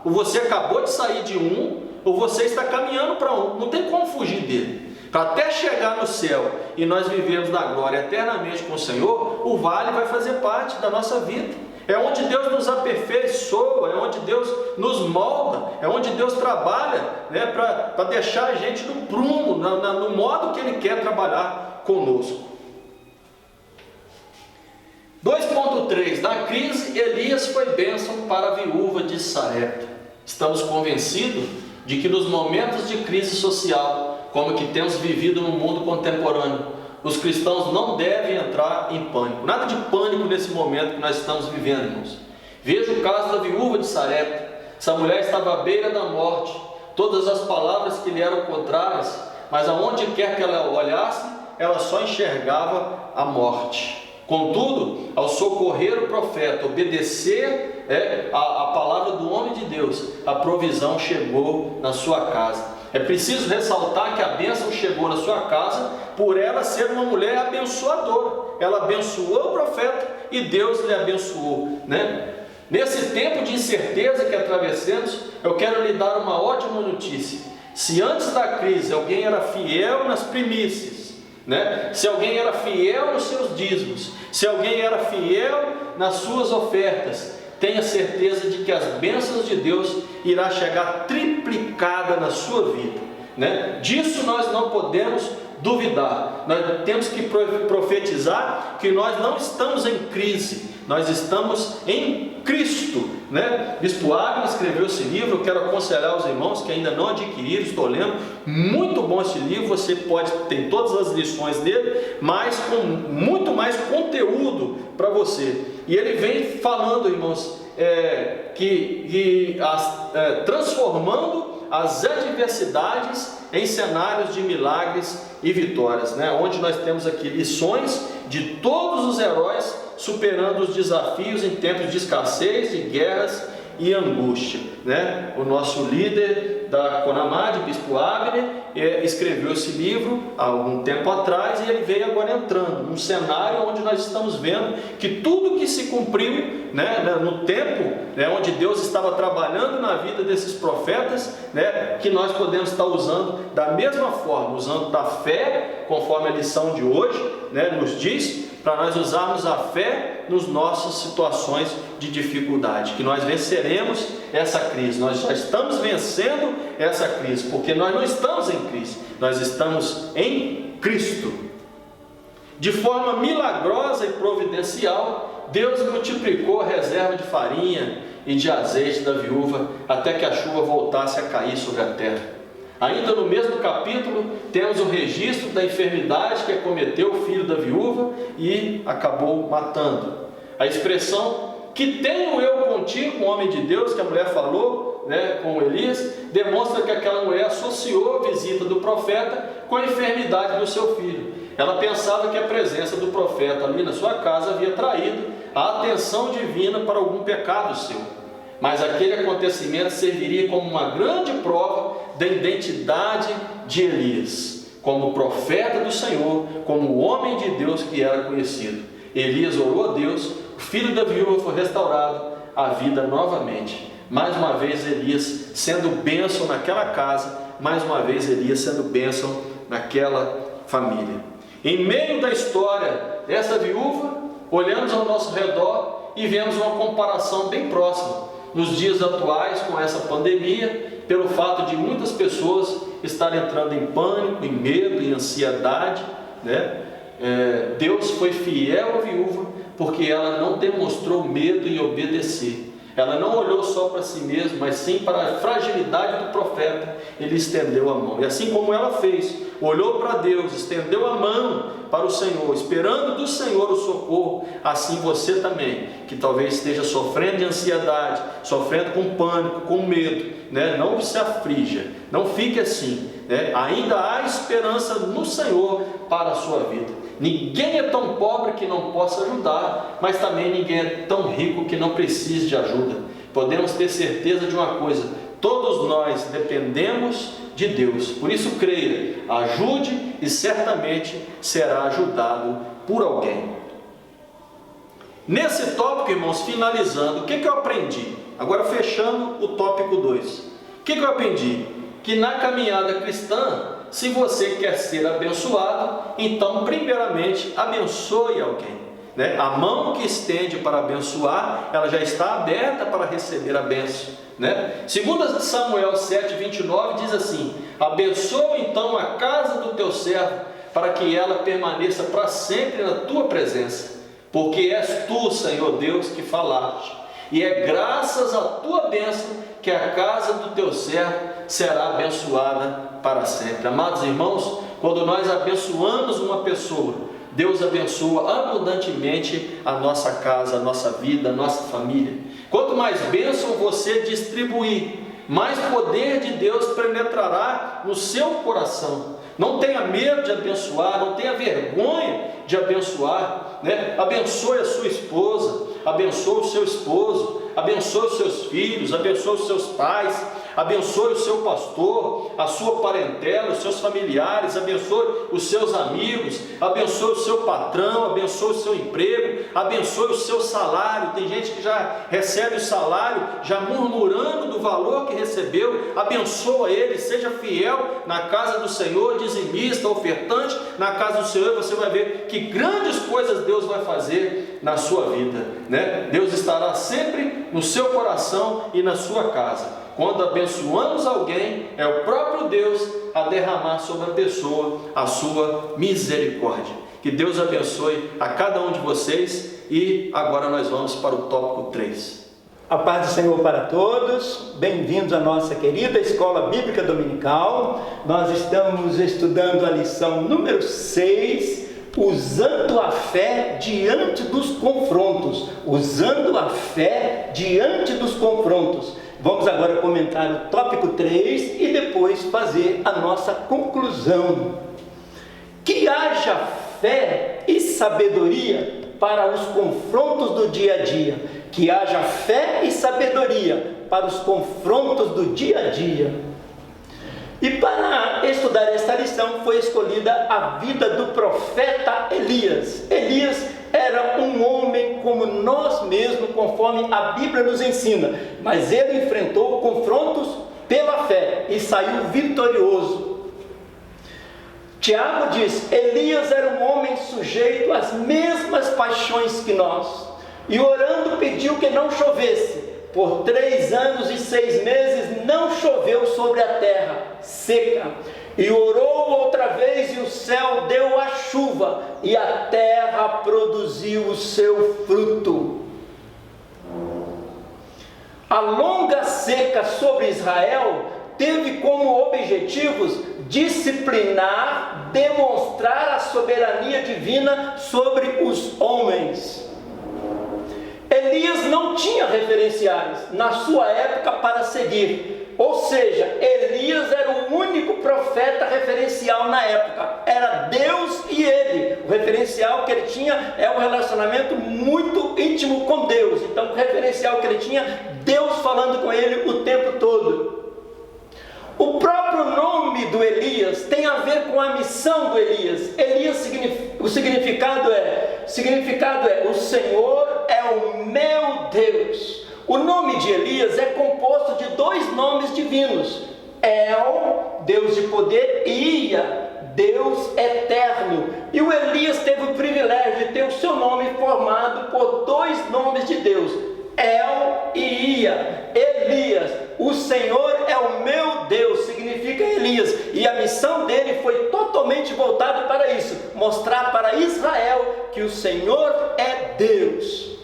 ou você acabou de sair de um, ou você está caminhando para um. Não tem como fugir dele. Para até chegar no céu e nós vivemos na glória eternamente com o Senhor, o vale vai fazer parte da nossa vida. É onde Deus nos aperfeiçoa, é onde Deus nos molda, é onde Deus trabalha, né, para deixar a gente no prumo, no modo que Ele quer trabalhar conosco. 2.3. Na crise, Elias foi bênção para a viúva de Sarepta. Estamos convencidos de que nos momentos de crise social, como que temos vivido no mundo contemporâneo, os cristãos não devem entrar em pânico. Nada de pânico nesse momento que nós estamos vivendo, irmãos. Veja o caso da viúva de Sarepta. Essa mulher estava à beira da morte. Todas as palavras que lhe eram contrárias, mas aonde quer que ela olhasse, ela só enxergava a morte. Contudo, ao socorrer o profeta, obedecer a palavra do homem de Deus, a provisão chegou na sua casa. É preciso ressaltar que a bênção chegou na sua casa por ela ser uma mulher abençoadora. Ela abençoou o profeta e Deus lhe abençoou, né? Nesse tempo de incerteza que atravessamos, eu quero lhe dar uma ótima notícia. Se antes da crise alguém era fiel nas primícias, né? Se alguém era fiel nos seus dízimos, se alguém era fiel nas suas ofertas, tenha certeza de que as bênçãos de Deus irá chegar triplicada na sua vida, né? Disso nós não podemos duvidar. Nós temos que profetizar que nós não estamos em crise, nós estamos em Cristo, né? Bispo Agnes escreveu esse livro. Eu quero aconselhar os irmãos que ainda não adquiriram, estou lendo, muito bom esse livro. Você pode ter todas as lições dele, mas com muito mais conteúdo para você. E ele vem falando, irmãos, transformando as adversidades em cenários de milagres e vitórias, né? Onde nós temos aqui lições de todos os heróis superando os desafios em tempos de escassez, de guerras e angústia, né? O nosso líder da Conamad, Bispo Abner, escreveu esse livro há algum tempo atrás, e ele veio agora entrando num cenário onde nós estamos vendo que tudo que se cumpriu, né, no tempo, né, onde Deus estava trabalhando na vida desses profetas, né, que nós podemos estar usando da mesma forma, usando da fé, conforme a lição de hoje, né, nos diz, para nós usarmos a fé nas nossas situações de dificuldade, que nós venceremos essa crise. Nós já estamos vencendo essa crise, porque nós não estamos em crise, nós estamos em Cristo. De forma milagrosa e providencial, Deus multiplicou a reserva de farinha e de azeite da viúva, até que a chuva voltasse a cair sobre a terra. Ainda no mesmo capítulo, temos o registro da enfermidade que acometeu o filho da viúva e acabou matando. A expressão "que tenho eu contigo", um homem de Deus, que a mulher falou, né, com Elias, demonstra que aquela mulher associou a visita do profeta com a enfermidade do seu filho. Ela pensava que a presença do profeta ali na sua casa havia traído a atenção divina para algum pecado seu. Mas aquele acontecimento serviria como uma grande prova da identidade de Elias, como profeta do Senhor, como homem de Deus que era conhecido. Elias orou a Deus, o filho da viúva foi restaurado à vida novamente. Mais uma vez Elias sendo bênção naquela casa, mais uma vez Elias sendo bênção naquela família. Em meio da história dessa viúva, olhamos ao nosso redor e vemos uma comparação bem próxima nos dias atuais com essa pandemia, pelo fato de muitas pessoas estarem entrando em pânico, em medo, em ansiedade, né? Deus foi fiel à viúva, porque ela não demonstrou medo em obedecer. Ela não olhou só para si mesma, mas sim para a fragilidade do profeta. Ele estendeu a mão, e assim como ela fez, olhou para Deus, estendeu a mão para o Senhor, esperando do Senhor o socorro. Assim você também, que talvez esteja sofrendo de ansiedade, sofrendo com pânico, com medo, né? Não se aflija, não fique assim, né? Ainda há esperança no Senhor para a sua vida. Ninguém é tão pobre que não possa ajudar, mas também ninguém é tão rico que não precise de ajuda. Podemos ter certeza de uma coisa: todos nós dependemos de Deus. Por isso creia, ajude e certamente será ajudado por alguém. Nesse tópico, irmãos, finalizando, o que eu aprendi? Agora fechando o tópico 2. O que eu aprendi? Que na caminhada cristã, se você quer ser abençoado, então primeiramente abençoe alguém, né? A mão que estende para abençoar, ela já está aberta para receber a bênção, né? 2 Samuel 7:29 diz assim: abençoa então a casa do teu servo, para que ela permaneça para sempre na tua presença, porque és tu, Senhor Deus, que falaste, e é graças à tua bênção que a casa do teu servo será abençoada para sempre. Amados irmãos, quando nós abençoamos uma pessoa, Deus abençoa abundantemente a nossa casa, a nossa vida, a nossa família. Quanto mais bênção você distribuir, mais poder de Deus penetrará no seu coração. Não tenha medo de abençoar, não tenha vergonha de abençoar, né? Abençoe a sua esposa, abençoe o seu esposo, abençoe os seus filhos, abençoe os seus pais, abençoe o seu pastor, a sua parentela, os seus familiares, abençoe os seus amigos, abençoe o seu patrão, abençoe o seu emprego, abençoe o seu salário. Tem gente que já recebe o salário, já murmurando do valor que recebeu. Abençoa ele, seja fiel na casa do Senhor, dizimista, ofertante na casa do Senhor, e você vai ver que grandes coisas Deus vai fazer na sua vida, né? Deus estará sempre no seu coração e na sua casa. Quando abençoamos alguém, é o próprio Deus a derramar sobre a pessoa a sua misericórdia. Que Deus abençoe a cada um de vocês. E agora nós vamos para o tópico 3. A paz do Senhor para todos, bem-vindos à nossa querida Escola Bíblica Dominical. Nós estamos estudando a lição número 6, usando a fé diante dos confrontos. Usando a fé diante dos confrontos. Vamos agora comentar o tópico 3 e depois fazer a nossa conclusão. Que haja fé e sabedoria para os confrontos do dia a dia. Que haja fé e sabedoria para os confrontos do dia a dia. E para estudar esta lição foi escolhida a vida do profeta Elias. Elias era um homem como nós mesmos, conforme a Bíblia nos ensina. Mas ele enfrentou confrontos pela fé e saiu vitorioso. Tiago diz: Elias era um homem sujeito às mesmas paixões que nós, e orando pediu que não chovesse. Por 3 anos e 6 meses não choveu sobre a terra seca. E orou outra vez, e o céu deu a chuva, e a terra produziu o seu fruto. A longa seca sobre Israel teve como objetivos disciplinar, demonstrar a soberania divina sobre os homens. Elias não tinha referenciais na sua época para seguir, ou seja, Elias era o único profeta referencial na época, era Deus e ele. O referencial que ele tinha é um relacionamento muito íntimo com Deus, então o referencial que ele tinha, Deus falando com ele o tempo todo. O próprio nome do Elias tem a ver com a missão do Elias. Elias, o significado é, o Senhor é o meu Deus. O nome de Elias é composto de 2 nomes divinos: El, Deus de poder, e Ia, Deus eterno. E o Elias teve o privilégio de ter o seu nome formado por 2 nomes de Deus: El e Ia. Elias, o Senhor é o meu Deus, significa Elias. E a missão dele foi totalmente voltada para isso: mostrar para Israel que o Senhor é Deus.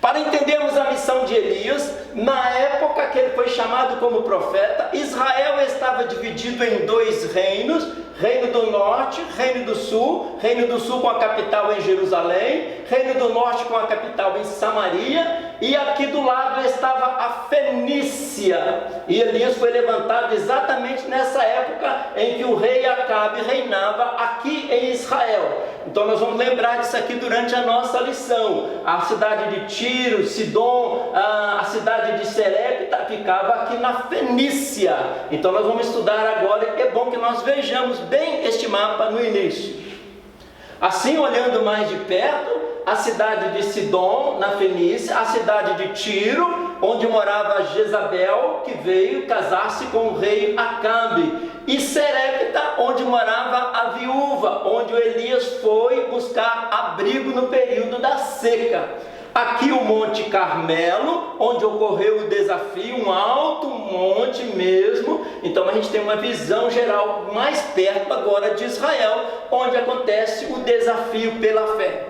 Para entendermos a missão de Elias, na época que ele foi chamado como profeta, Israel estava dividido em 2 reinos: Reino do Norte, Reino do Sul com a capital em Jerusalém, Reino do Norte com a capital em Samaria, e aqui do lado estava a Fenícia. E Elias foi levantado exatamente nessa época em que o rei Acabe reinava aqui em Israel. Então nós vamos lembrar disso aqui durante a nossa lição. A cidade de Tiro, Sidom, a cidade de Serepta ficava aqui na Fenícia. Então nós vamos estudar agora, e é bom que nós vejamos bem este mapa no início. Assim, olhando mais de perto, a cidade de Sidom, na Fenícia, a cidade de Tiro, onde morava Jezabel, que veio casar-se com o rei Acabe, e Serepta, onde morava a viúva, onde o Elias foi buscar abrigo no período da seca. Aqui o Monte Carmelo, onde ocorreu o desafio, um alto monte mesmo. Então a gente tem uma visão geral mais perto agora de Israel, onde acontece o desafio pela fé.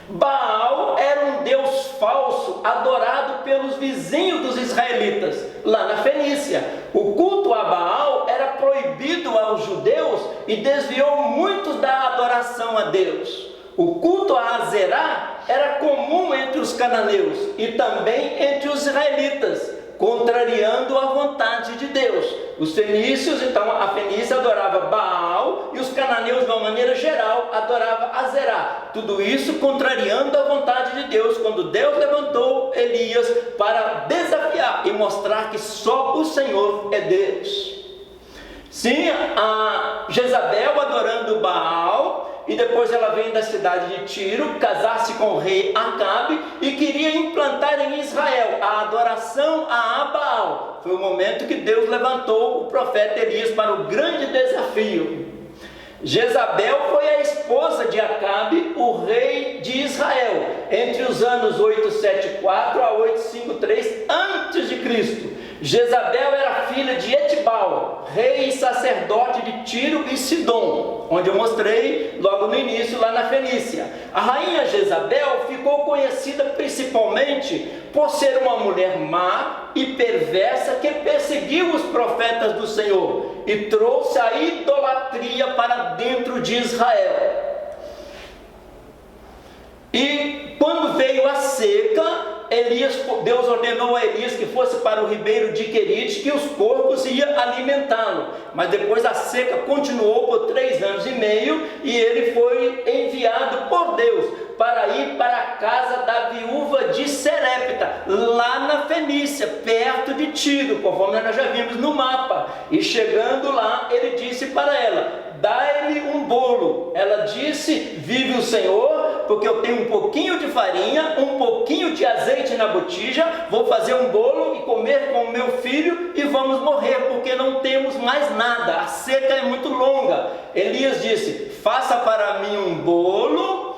Baal era um deus falso adorado pelos vizinhos dos israelitas, lá na Fenícia. O culto a Baal era proibido aos judeus e desviou muitos da adoração a Deus. O culto a Azerá era comum entre os cananeus e também entre os israelitas, contrariando a vontade de Deus. Os fenícios, então, a Fenícia adorava Baal e os cananeus, de uma maneira geral, adoravam Azerá. Tudo isso contrariando a vontade de Deus, quando Deus levantou Elias para desafiar e mostrar que só o Senhor é Deus. Sim, a Jezabel adorando Baal, e depois ela vem da cidade de Tiro, casar-se com o rei Acabe, e queria implantar em Israel a adoração a Baal. Foi o momento que Deus levantou o profeta Elias para o grande desafio. Jezabel foi a esposa de Acabe, o rei de Israel, entre os anos 874 a 853 a.C. Jezabel era filha de Etibal, rei e sacerdote de Tiro e Sidom, onde eu mostrei logo no início, lá na Fenícia. A rainha Jezabel ficou conhecida principalmente por ser uma mulher má e perversa que perseguiu os profetas do Senhor e trouxe a idolatria para dentro de Israel. E quando veio a seca, Deus ordenou a Elias que fosse para o ribeiro de Querite, que os porcos iam alimentá-lo. Mas depois a seca continuou por 3 anos e meio, e ele foi enviado por Deus para ir para a casa da viúva de Serepta, lá na Fenícia, perto de Tiro, conforme nós já vimos no mapa. E chegando lá, ele disse para ela: dá-lhe um bolo. Ela disse: vive o Senhor, porque eu tenho um pouquinho de farinha, um pouquinho de azeite na botija, vou fazer um bolo e comer com o meu filho e vamos morrer, porque não temos mais nada, a seca é muito longa. Elias disse: faça para mim um bolo,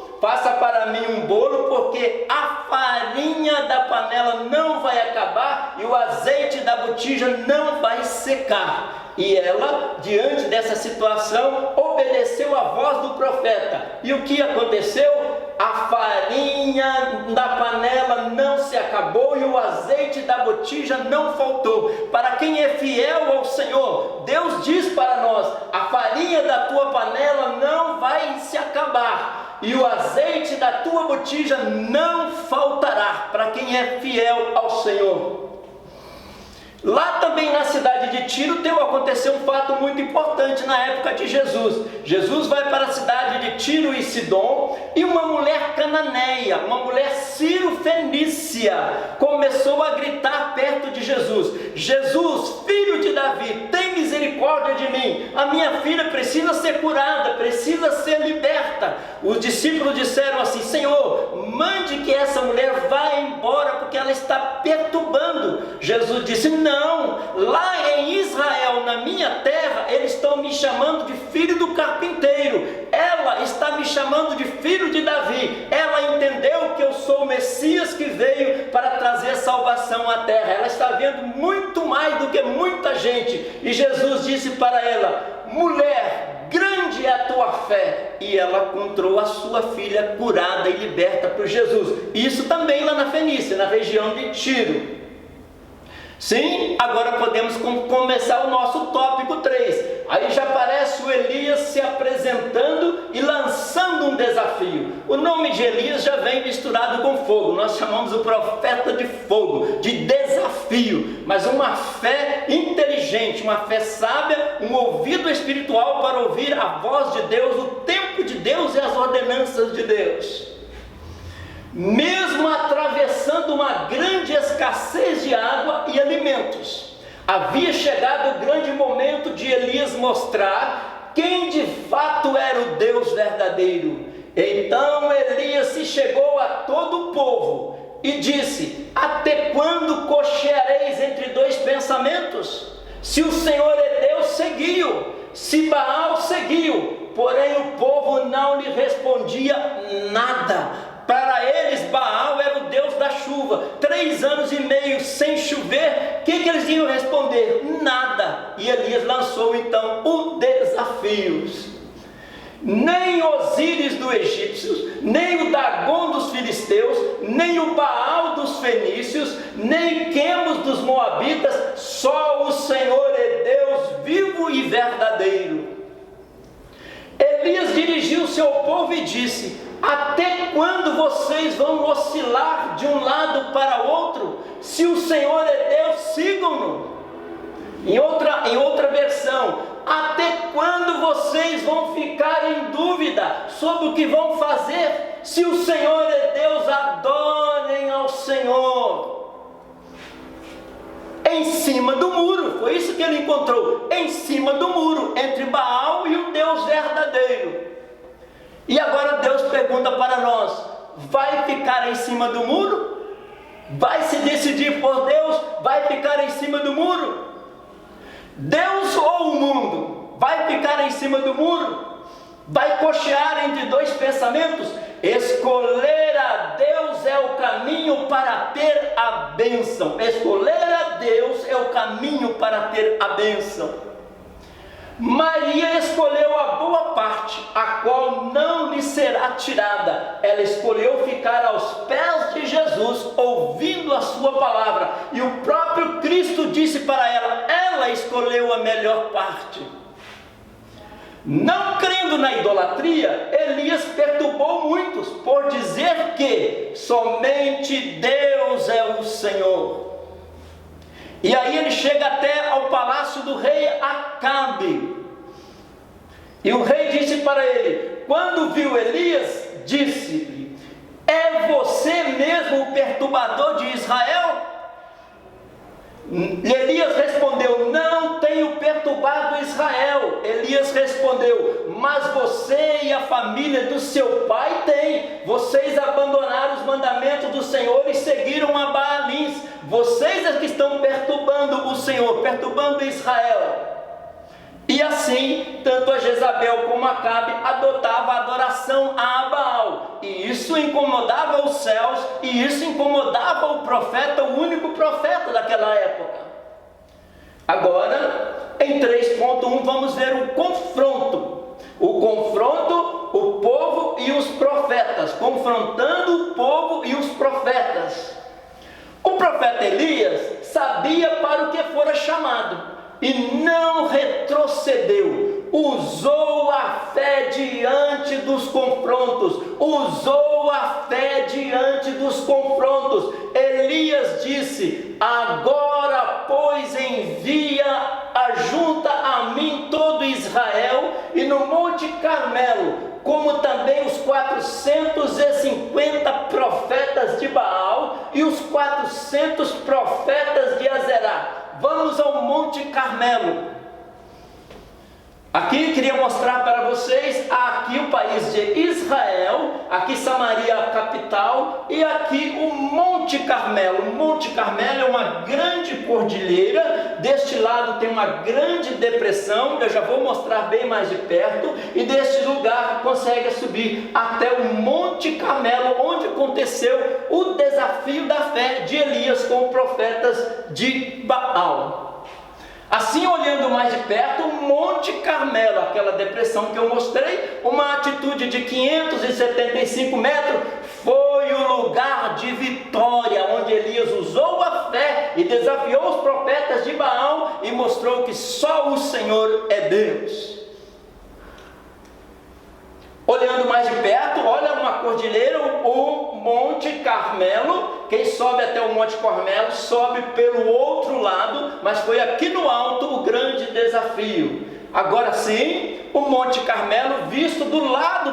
porque a farinha da panela não vai acabar e o azeite da botija não vai secar. E ela, diante dessa situação, obedeceu à voz do profeta. E o que aconteceu? A farinha da panela não se acabou e o azeite da botija não faltou. Para quem é fiel ao Senhor, Deus diz para nós: a farinha da tua panela não vai se acabar e o azeite da tua botija não faltará, para quem é fiel ao Senhor. Lá também na cidade de Tiro aconteceu um fato muito importante na época de Jesus. Jesus vai para a cidade de Tiro e Sidom, e uma mulher cananeia, uma mulher sírio-fenícia, começou a gritar perto de Jesus: Jesus, filho de Davi, tem misericórdia de mim, a minha filha precisa ser curada, precisa ser liberta. Os discípulos disseram assim: Senhor, mande que essa mulher vá embora, porque ela está perturbando. Jesus disse: não, lá em Israel, na minha terra, eles estão me chamando de filho do carpinteiro, ela está me chamando de filho de Davi. Ela entendeu que eu sou o Messias que veio para trazer salvação à terra. Ela está vendo muito mais do que muita gente. E Jesus disse para ela: mulher, grande é a tua fé. E ela encontrou a sua filha curada e liberta por Jesus. Isso também lá na Fenícia, na região de Tiro. Sim, agora podemos começar o nosso tópico 3. Aí já aparece o Elias se apresentando e lançando um desafio. O nome de Elias já vem misturado com fogo. Nós chamamos o profeta de fogo, de desafio. Mas uma fé inteligente, uma fé sábia, um ouvido espiritual para ouvir a voz de Deus, o tempo de Deus e as ordenanças de Deus. Mesmo atravessando uma grande escassez de água e alimentos, havia chegado o grande momento de Elias mostrar quem de fato era o Deus verdadeiro. Então Elias se chegou a todo o povo e disse: até quando cocheareis entre dois pensamentos? Se o Senhor é Deus, seguiu; se Baal, seguiu. Porém o povo não lhe respondia nada. Para eles, Baal era o Deus da chuva. 3 anos e meio sem chover, o que eles iam responder? Nada. E Elias lançou então o desafio. Nem Osíris dos egípcios, nem o Dagon dos filisteus, nem o Baal dos fenícios, nem Quemos dos moabitas, só o Senhor é Deus vivo e verdadeiro. Elias dirigiu-se ao povo e disse: até quando vocês vão oscilar de um lado para outro? Se o Senhor é Deus, sigam-no. Em outra versão: até quando vocês vão ficar em dúvida sobre o que vão fazer? Se o Senhor é Deus, adorem ao Senhor. em cima do muro. Foi isso que ele encontrou, em cima do muro, entre Baal e o Deus verdadeiro. E agora Deus pergunta para nós: vai ficar em cima do muro? Vai se decidir por Deus? Vai ficar em cima do muro? Deus ou o mundo? Vai ficar em cima do muro? Vai cochear entre dois pensamentos? Escolher a Deus é o caminho para ter a bênção. Escolher a Deus é o caminho para ter a bênção. Maria escolheu a boa parte, a qual não lhe será tirada. Ela escolheu ficar aos pés de Jesus, ouvindo a sua palavra. E o próprio Cristo disse para ela: ela escolheu a melhor parte. Não crendo na idolatria, Elias perturbou muitos, por dizer que somente Deus é o Senhor. E aí ele chega até ao palácio do rei Acabe. E o rei disse para ele, quando viu Elias, disse-lhe: é você mesmo o perturbador de Israel? Elias respondeu: não tenho perturbado Israel. Elias respondeu: mas você e a família do seu pai têm. Vocês abandonaram os mandamentos do Senhor e seguiram a Baalins. Vocês é que estão perturbando o Senhor, perturbando Israel. E assim, tanto a Jezabel como Acabe adotavam a adoração a Baal. E isso incomodava os céus, e isso incomodava o profeta, o único profeta daquela época. Agora, em 3.1, vamos ver o confronto. O confronto, o povo e os profetas. Confrontando o povo e os profetas. O profeta Elias sabia para o que fora chamado. E não retrocedeu, usou a fé diante dos confrontos, usou a fé diante dos confrontos. Elias disse: agora pois envia, ajunta a mim todo Israel, e no Monte Carmelo, como também os 450 profetas de Baal e os 400 profetas de Azerá. Vamos ao Monte Carmelo. Aqui queria mostrar para vocês, aqui o país de Israel, aqui Samaria a capital, e aqui o Monte Carmelo. O Monte Carmelo é uma grande cordilheira, deste lado tem uma grande depressão, eu já vou mostrar bem mais de perto, e deste lugar consegue subir até o Monte Carmelo, onde aconteceu o desafio da fé de Elias com profetas de Baal. Assim, olhando mais de perto, o Monte Carmelo, aquela depressão que eu mostrei, uma altitude de 575 metros, foi o lugar de vitória, onde Elias usou a fé e desafiou os profetas de Baal e mostrou que só o Senhor é Deus. Olhando mais de perto, olha uma cordilheira, o Monte Carmelo. Quem sobe até o Monte Carmelo sobe pelo outro lado, mas foi aqui no alto o grande desafio. Agora sim, o Monte Carmelo visto do lado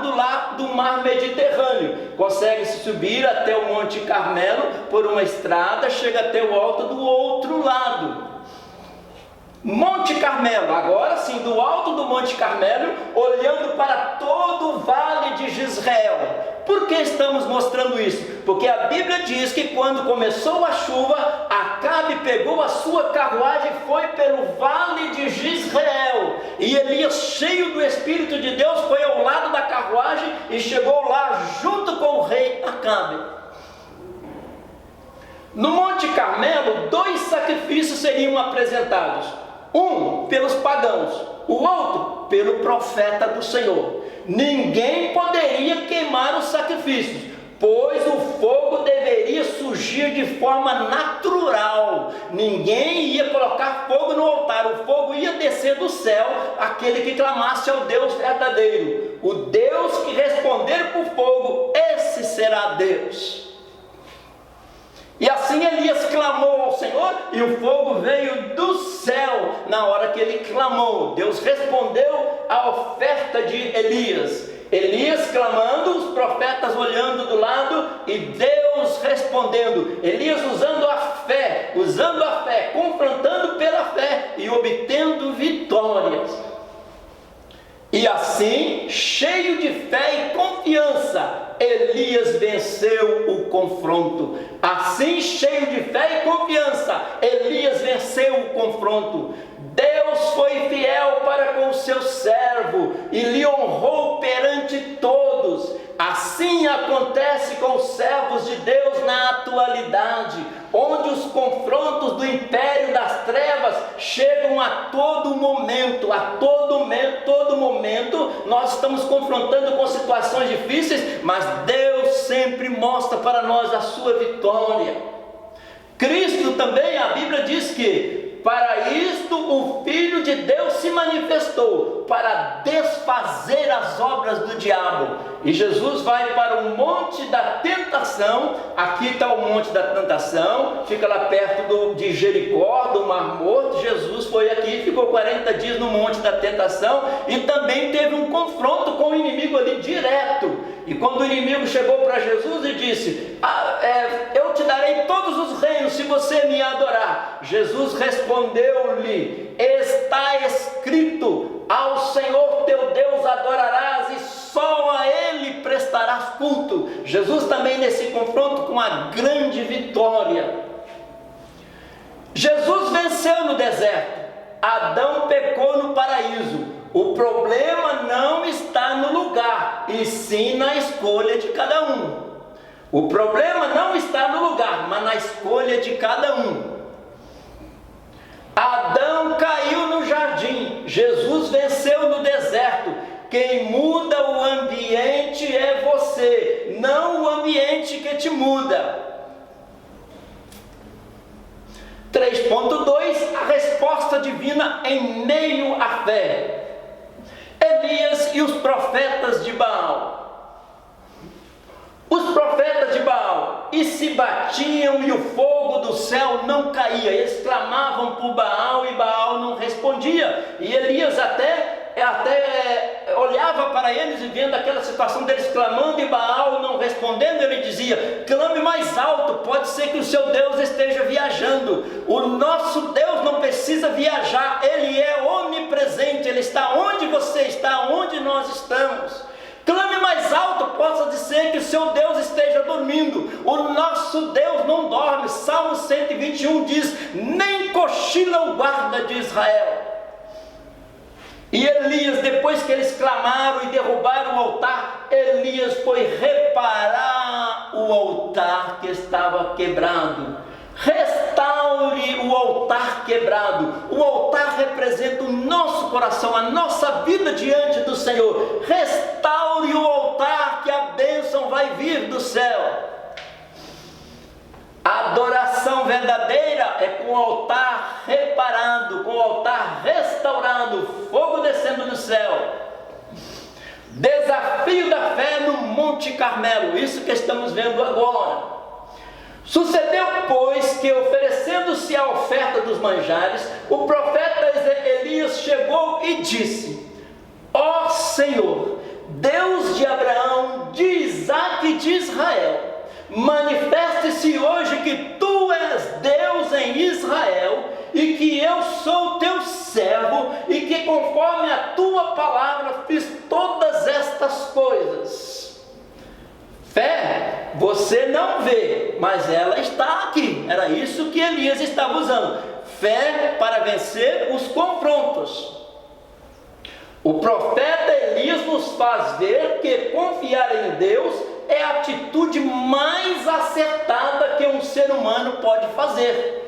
do mar Mediterrâneo. Consegue-se subir até o Monte Carmelo por uma estrada, chega até o alto do outro lado. Monte Carmelo, agora sim, do alto do Monte Carmelo, olhando para todo o vale de Jezreel. Por que estamos mostrando isso? Porque a Bíblia diz que quando começou a chuva, Acabe pegou a sua carruagem e foi pelo vale de Jezreel. E Elias, cheio do Espírito de Deus, foi ao lado da carruagem e chegou lá junto com o rei Acabe. No Monte Carmelo, 2 sacrifícios seriam apresentados. Um pelos pagãos, o outro pelo profeta do Senhor. Ninguém poderia queimar os sacrifícios, pois o fogo deveria surgir de forma natural. Ninguém ia colocar fogo no altar, o fogo ia descer do céu, aquele que clamasse ao Deus verdadeiro. O Deus que responder por fogo, esse será Deus. E assim Elias clamou ao Senhor, e o fogo veio do céu na hora que ele clamou. Deus respondeu à oferta de Elias. Elias clamando, os profetas olhando do lado, e Deus respondendo. Elias usando a fé, confrontando e obtendo vitórias. E assim, cheio de fé e confiança, Elias venceu o confronto. Assim, cheio de fé e confiança, Elias venceu o confronto. Deus foi fiel para com o seu servo e lhe honrou perante todos. Assim acontece com os servos de Deus na atualidade, onde os confrontos do império das trevas chegam a todo momento. A todo momento nós estamos confrontando com situações difíceis, mas Deus sempre mostra para nós a sua vitória. Cristo também, a Bíblia diz que para isto o Filho de Deus se manifestou, para desfazer as obras do diabo. E Jesus vai para o Monte da Tentação. Aqui está o Monte da Tentação, fica lá perto de Jericó, do Mar Morto. Jesus foi aqui, ficou 40 dias no Monte da Tentação e também teve um confronto com o inimigo ali direto. E quando o inimigo chegou para Jesus e disse: eu te darei todos os reinos se você me adorar, Jesus respondeu-lhe: está escrito, ao Senhor teu Deus adorarás e só a Ele prestarás culto. Jesus também nesse confronto com uma grande vitória. Jesus venceu no deserto. Adão pecou no paraíso. O problema não está no lugar, e sim na escolha de cada um. O problema não está no lugar, mas na escolha de cada um. Adão caiu no jardim, Jesus venceu no deserto. Quem muda o ambiente é você, não o ambiente que te muda. 3.2, a resposta divina em meio à fé. Elias e os profetas de Baal. Os profetas de Baal e se batiam e o fogo do céu não caía. Eles clamavam por Baal e Baal não respondia. E Elias até olhava para eles e vendo aquela situação deles clamando e Baal não respondendo, ele dizia: clame mais alto, pode ser que o seu Deus esteja viajando. O nosso Deus não precisa viajar, Ele é onipresente, Ele está onde você está, onde nós estamos. Clame mais alto, possa dizer que o seu Deus esteja dormindo. O nosso Deus não dorme. Salmo 121 diz: nem cochila o guarda de Israel. E Elias, depois que eles clamaram e derrubaram o altar, Elias foi reparar o altar que estava quebrado. Restaure o altar quebrado. O altar representa o nosso coração, a nossa vida diante do Senhor. Restaure o altar, que a bênção vai vir do céu. A adoração verdadeira é com o altar reparado, com o altar restaurado, fogo descendo do céu. Desafio da fé no Monte Carmelo, isso que estamos vendo agora. Sucedeu, pois, que oferecendo-se a oferta dos manjares, o profeta Elias chegou e disse: ó Senhor, Deus de Abraão, de Isaque e de Israel, manifeste-se hoje que tu és Deus em Israel e que eu sou teu servo e que conforme a tua palavra fiz todas estas coisas. Fé, você não vê, mas ela está aqui. Era isso que Elias estava usando. Fé para vencer os confrontos. O profeta Elias nos faz ver que confiar em Deus é a atitude mais acertada que um ser humano pode fazer.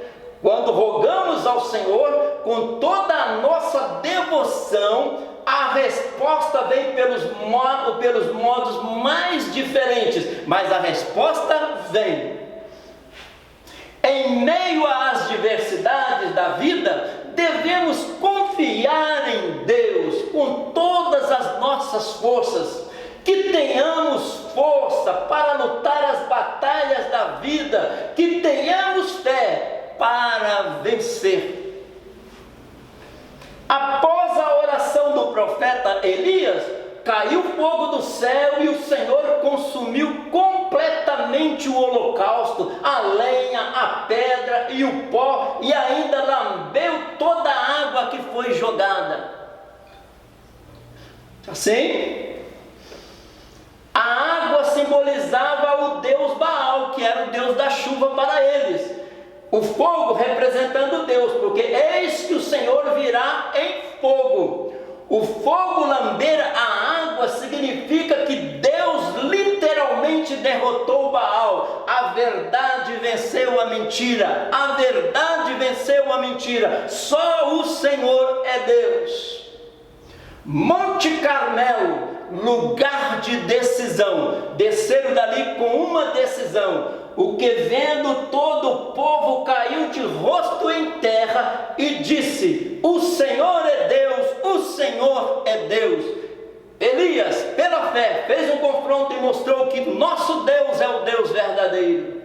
Quando rogamos ao Senhor com toda a nossa devoção, a resposta vem pelos modos mais diferentes, mas a resposta vem. Em meio às diversidades da vida, devemos confiar em Deus com todas as nossas forças, que tenhamos força para lutar as batalhas da vida, que tenhamos fé para vencer. Após a oração do profeta Elias, caiu fogo do céu e o Senhor consumiu completamente o holocausto, a lenha, a pedra e o pó, e ainda lambeu toda a água que foi jogada. Assim, a água simbolizava o deus Baal, que era o deus da chuva para eles. O fogo representando Deus, porque eis que o Senhor virá em fogo. O fogo lamber a água significa que Deus literalmente derrotou Baal. A verdade venceu a mentira. A verdade venceu a mentira. Só o Senhor é Deus. Monte Carmelo, lugar de decisão. Desceram dali com uma decisão. O que vendo todo o povo caiu de rosto em terra e disse: o Senhor é Deus, o Senhor é Deus. Elias, pela fé, fez um confronto e mostrou que nosso Deus é o Deus verdadeiro.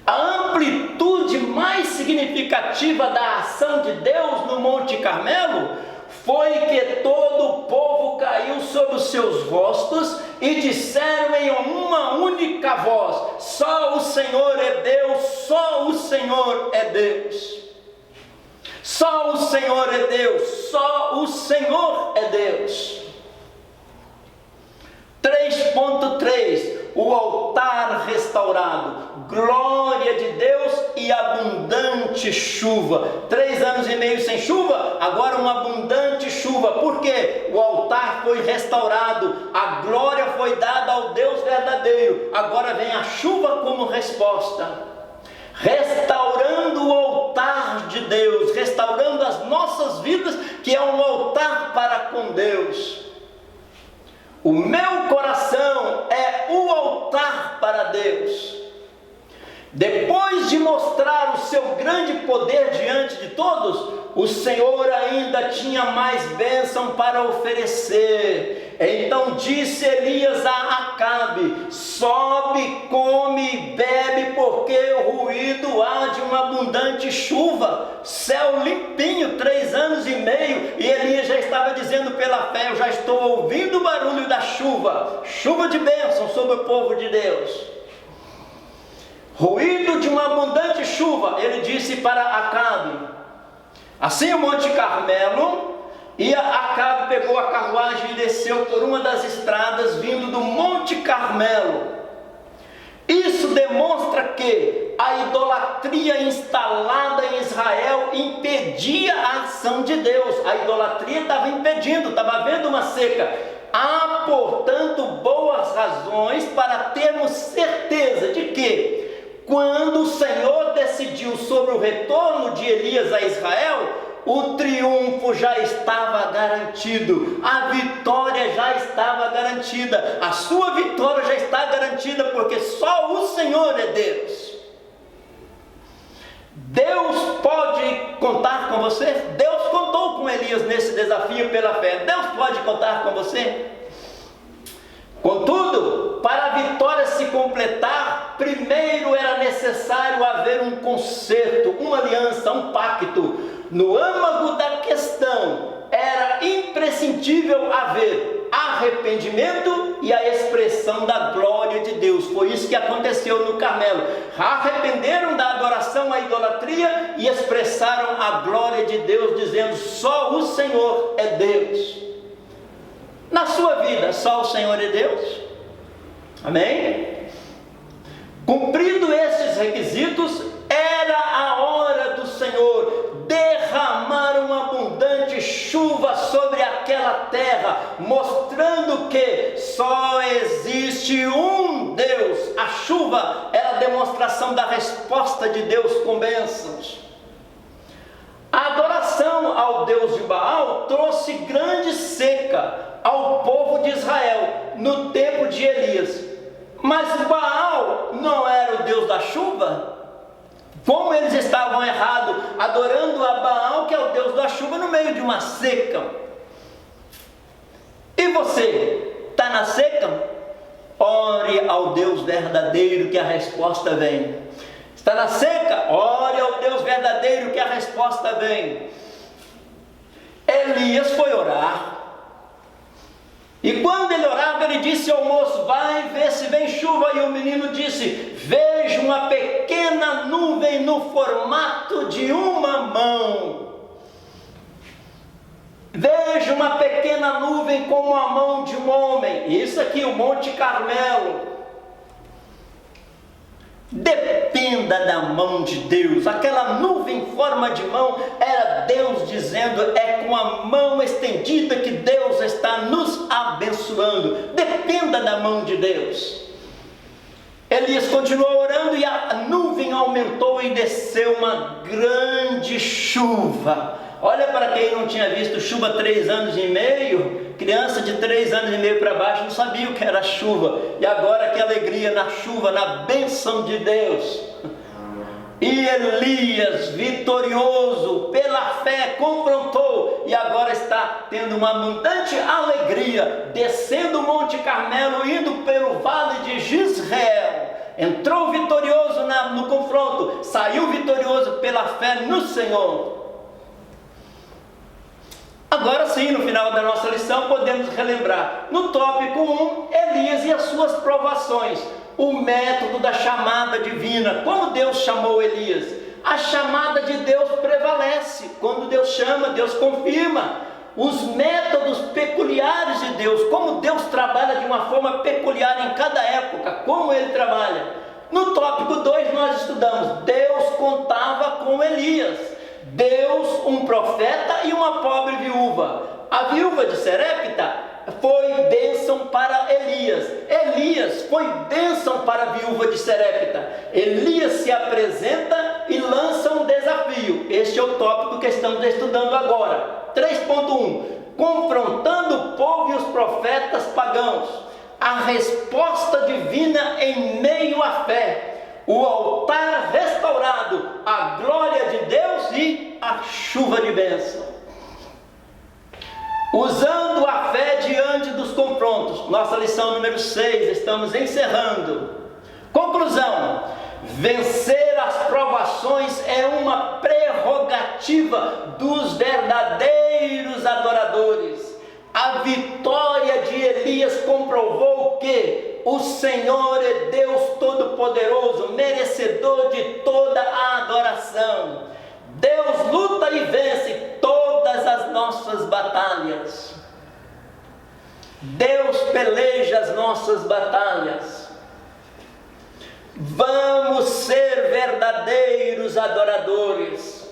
A amplitude mais significativa da ação de Deus no Monte Carmelo foi que todo o povo caiu sobre os seus rostos e disseram em uma única voz: só o Senhor é Deus, só o Senhor é Deus. Só o Senhor é Deus, só o Senhor é Deus. 3.3, o altar restaurado, glória de Deus e abundante chuva. 3 anos e meio sem chuva, agora uma abundante chuva. Por quê? O altar foi restaurado, a glória foi dada ao Deus verdadeiro. Agora vem a chuva como resposta. Restaurando o altar de Deus, restaurando as nossas vidas, que é um altar para com Deus. O meu coração é o altar para Deus. Depois de mostrar o seu grande poder diante de todos, o Senhor ainda tinha mais bênção para oferecer. Então disse Elias a Acabe: sobe, come e bebe, porque o ruído há de uma abundante chuva. Céu limpinho, 3 anos e meio, e Elias já estava dizendo pela fé: eu já estou ouvindo o barulho da chuva, chuva de bênção sobre o povo de Deus. Ruído de uma abundante chuva, ele disse para Acabe. Assim o Monte Carmelo, e Acabe pegou a carruagem e desceu por uma das estradas vindo do Monte Carmelo. Isso demonstra que a idolatria instalada em Israel impedia a ação de Deus. A idolatria estava impedindo, estava havendo uma seca. Há, portanto, boas razões para termos certeza de que, quando o Senhor decidiu sobre o retorno de Elias a Israel, o triunfo já estava garantido, a vitória já estava garantida, a sua vitória já está garantida, porque só o Senhor é Deus. Deus pode contar com você? Deus contou com Elias nesse desafio pela fé. Deus pode contar com você? Contudo, para a vitória se completar, primeiro era necessário haver um concerto, uma aliança, um pacto. No âmago da questão, era imprescindível haver arrependimento e a expressão da glória de Deus. Foi isso que aconteceu no Carmelo. Arrependeram da adoração à idolatria e expressaram a glória de Deus, dizendo: só o Senhor é Deus. Na sua vida, só o Senhor é Deus? Amém? Cumprido esses requisitos, era a hora do Senhor derramar uma abundante chuva sobre aquela terra, mostrando que só existe um Deus. A chuva era a demonstração da resposta de Deus com bênçãos. A adoração ao Deus de Baal trouxe grande seca ao povo de Israel no tempo de Elias. Mas Baal não era o Deus da chuva? Como eles estavam errados, adorando a Baal, que é o Deus da chuva, no meio de uma seca. E você, está na seca? Ore ao Deus verdadeiro, que a resposta vem. Está na seca? Ore ao Deus verdadeiro, que a resposta vem. Elias foi orar. E quando ele orava, ele disse ao moço: vai ver se vem chuva. E o menino disse: vejo uma pequena nuvem no no formato de uma mão. Vejo uma pequena nuvem como a mão de um homem. Isso aqui, o Monte Carmelo. Dependa da mão de Deus. Aquela nuvem em forma de mão era Deus dizendo: é com a mão estendida que Deus está nos abençoando. Dependa da mão de Deus. Elias continuou orando e a nuvem aumentou e desceu uma grande chuva. Olha, para quem não tinha visto chuva 3 anos e meio, criança de 3 anos e meio para baixo não sabia o que era chuva. E agora que alegria na chuva, na bênção de Deus. E Elias, vitorioso pela fé, confrontou e agora está tendo uma abundante alegria, descendo o Monte Carmelo, indo pelo vale de Jezreel. Entrou vitorioso no confronto, saiu vitorioso pela fé no Senhor. Agora sim, no final da nossa lição, podemos relembrar. No tópico 1, Elias e as suas provações. O método da chamada divina. Como Deus chamou Elias? A chamada de Deus prevalece. Quando Deus chama, Deus confirma. Os métodos peculiares de Deus. Como Deus trabalha de uma forma peculiar em cada época. Como Ele trabalha. No tópico 2 nós estudamos. Deus contava com Elias. Deus, um profeta e uma pobre viúva. A viúva de Serepta foi bênção para Elias. Elias foi bênção para a viúva de Serepta. Elias se apresenta e lança um desafio. Este é o tópico que estamos estudando agora. 3.1. Confrontando o povo e os profetas pagãos. A resposta divina em meio à fé. O altar restaurado, a glória de Deus e a chuva de bênção. Usando a fé diante dos confrontos. Nossa lição número 6, estamos encerrando. Conclusão: vencer as provações é uma prerrogativa dos verdadeiros adoradores. A vitória de Elias comprovou que o Senhor é Deus Todo-Poderoso, merecedor de toda a adoração. Deus luta e vence todas as nossas batalhas. Deus peleja as nossas batalhas. Vamos ser verdadeiros adoradores.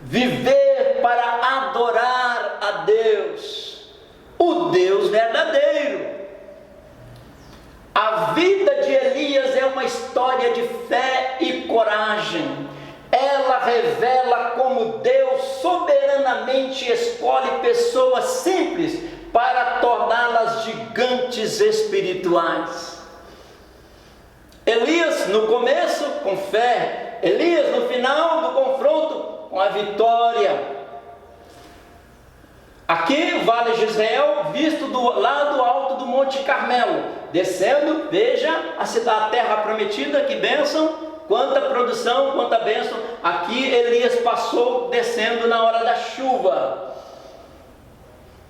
Viver para adorar a Deus, o Deus verdadeiro. A vida de Elias é uma história de fé e coragem. Ela revela como Deus soberanamente escolhe pessoas simples para torná-las gigantes espirituais. Elias no começo com fé, Elias no final do confronto com a vitória. Aqui o Vale de Israel, visto do lado alto do Monte Carmelo, descendo, veja a terra prometida, que bênção, quanta produção, quanta bênção. Aqui Elias passou descendo na hora da chuva.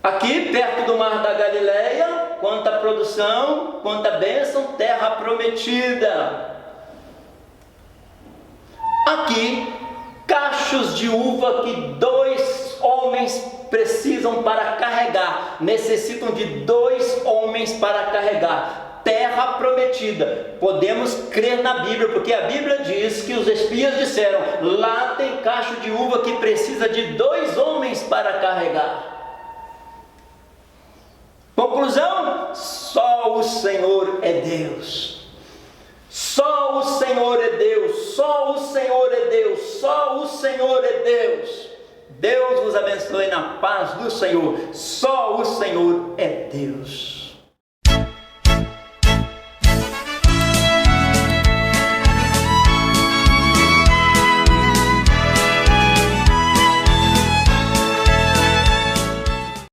Aqui perto do mar da Galileia, quanta produção, quanta bênção, terra prometida. Aqui cachos de uva que 2 homens precisam para carregar, necessitam de 2 homens para carregar. Terra prometida. Podemos crer na Bíblia, porque a Bíblia diz que os espias disseram: lá tem cacho de uva que precisa de 2 homens para carregar. Conclusão: só o Senhor é Deus. Só o Senhor é Deus, só o Senhor é Deus, só o Senhor é Deus. Deus vos abençoe na paz do Senhor. Só o Senhor é Deus.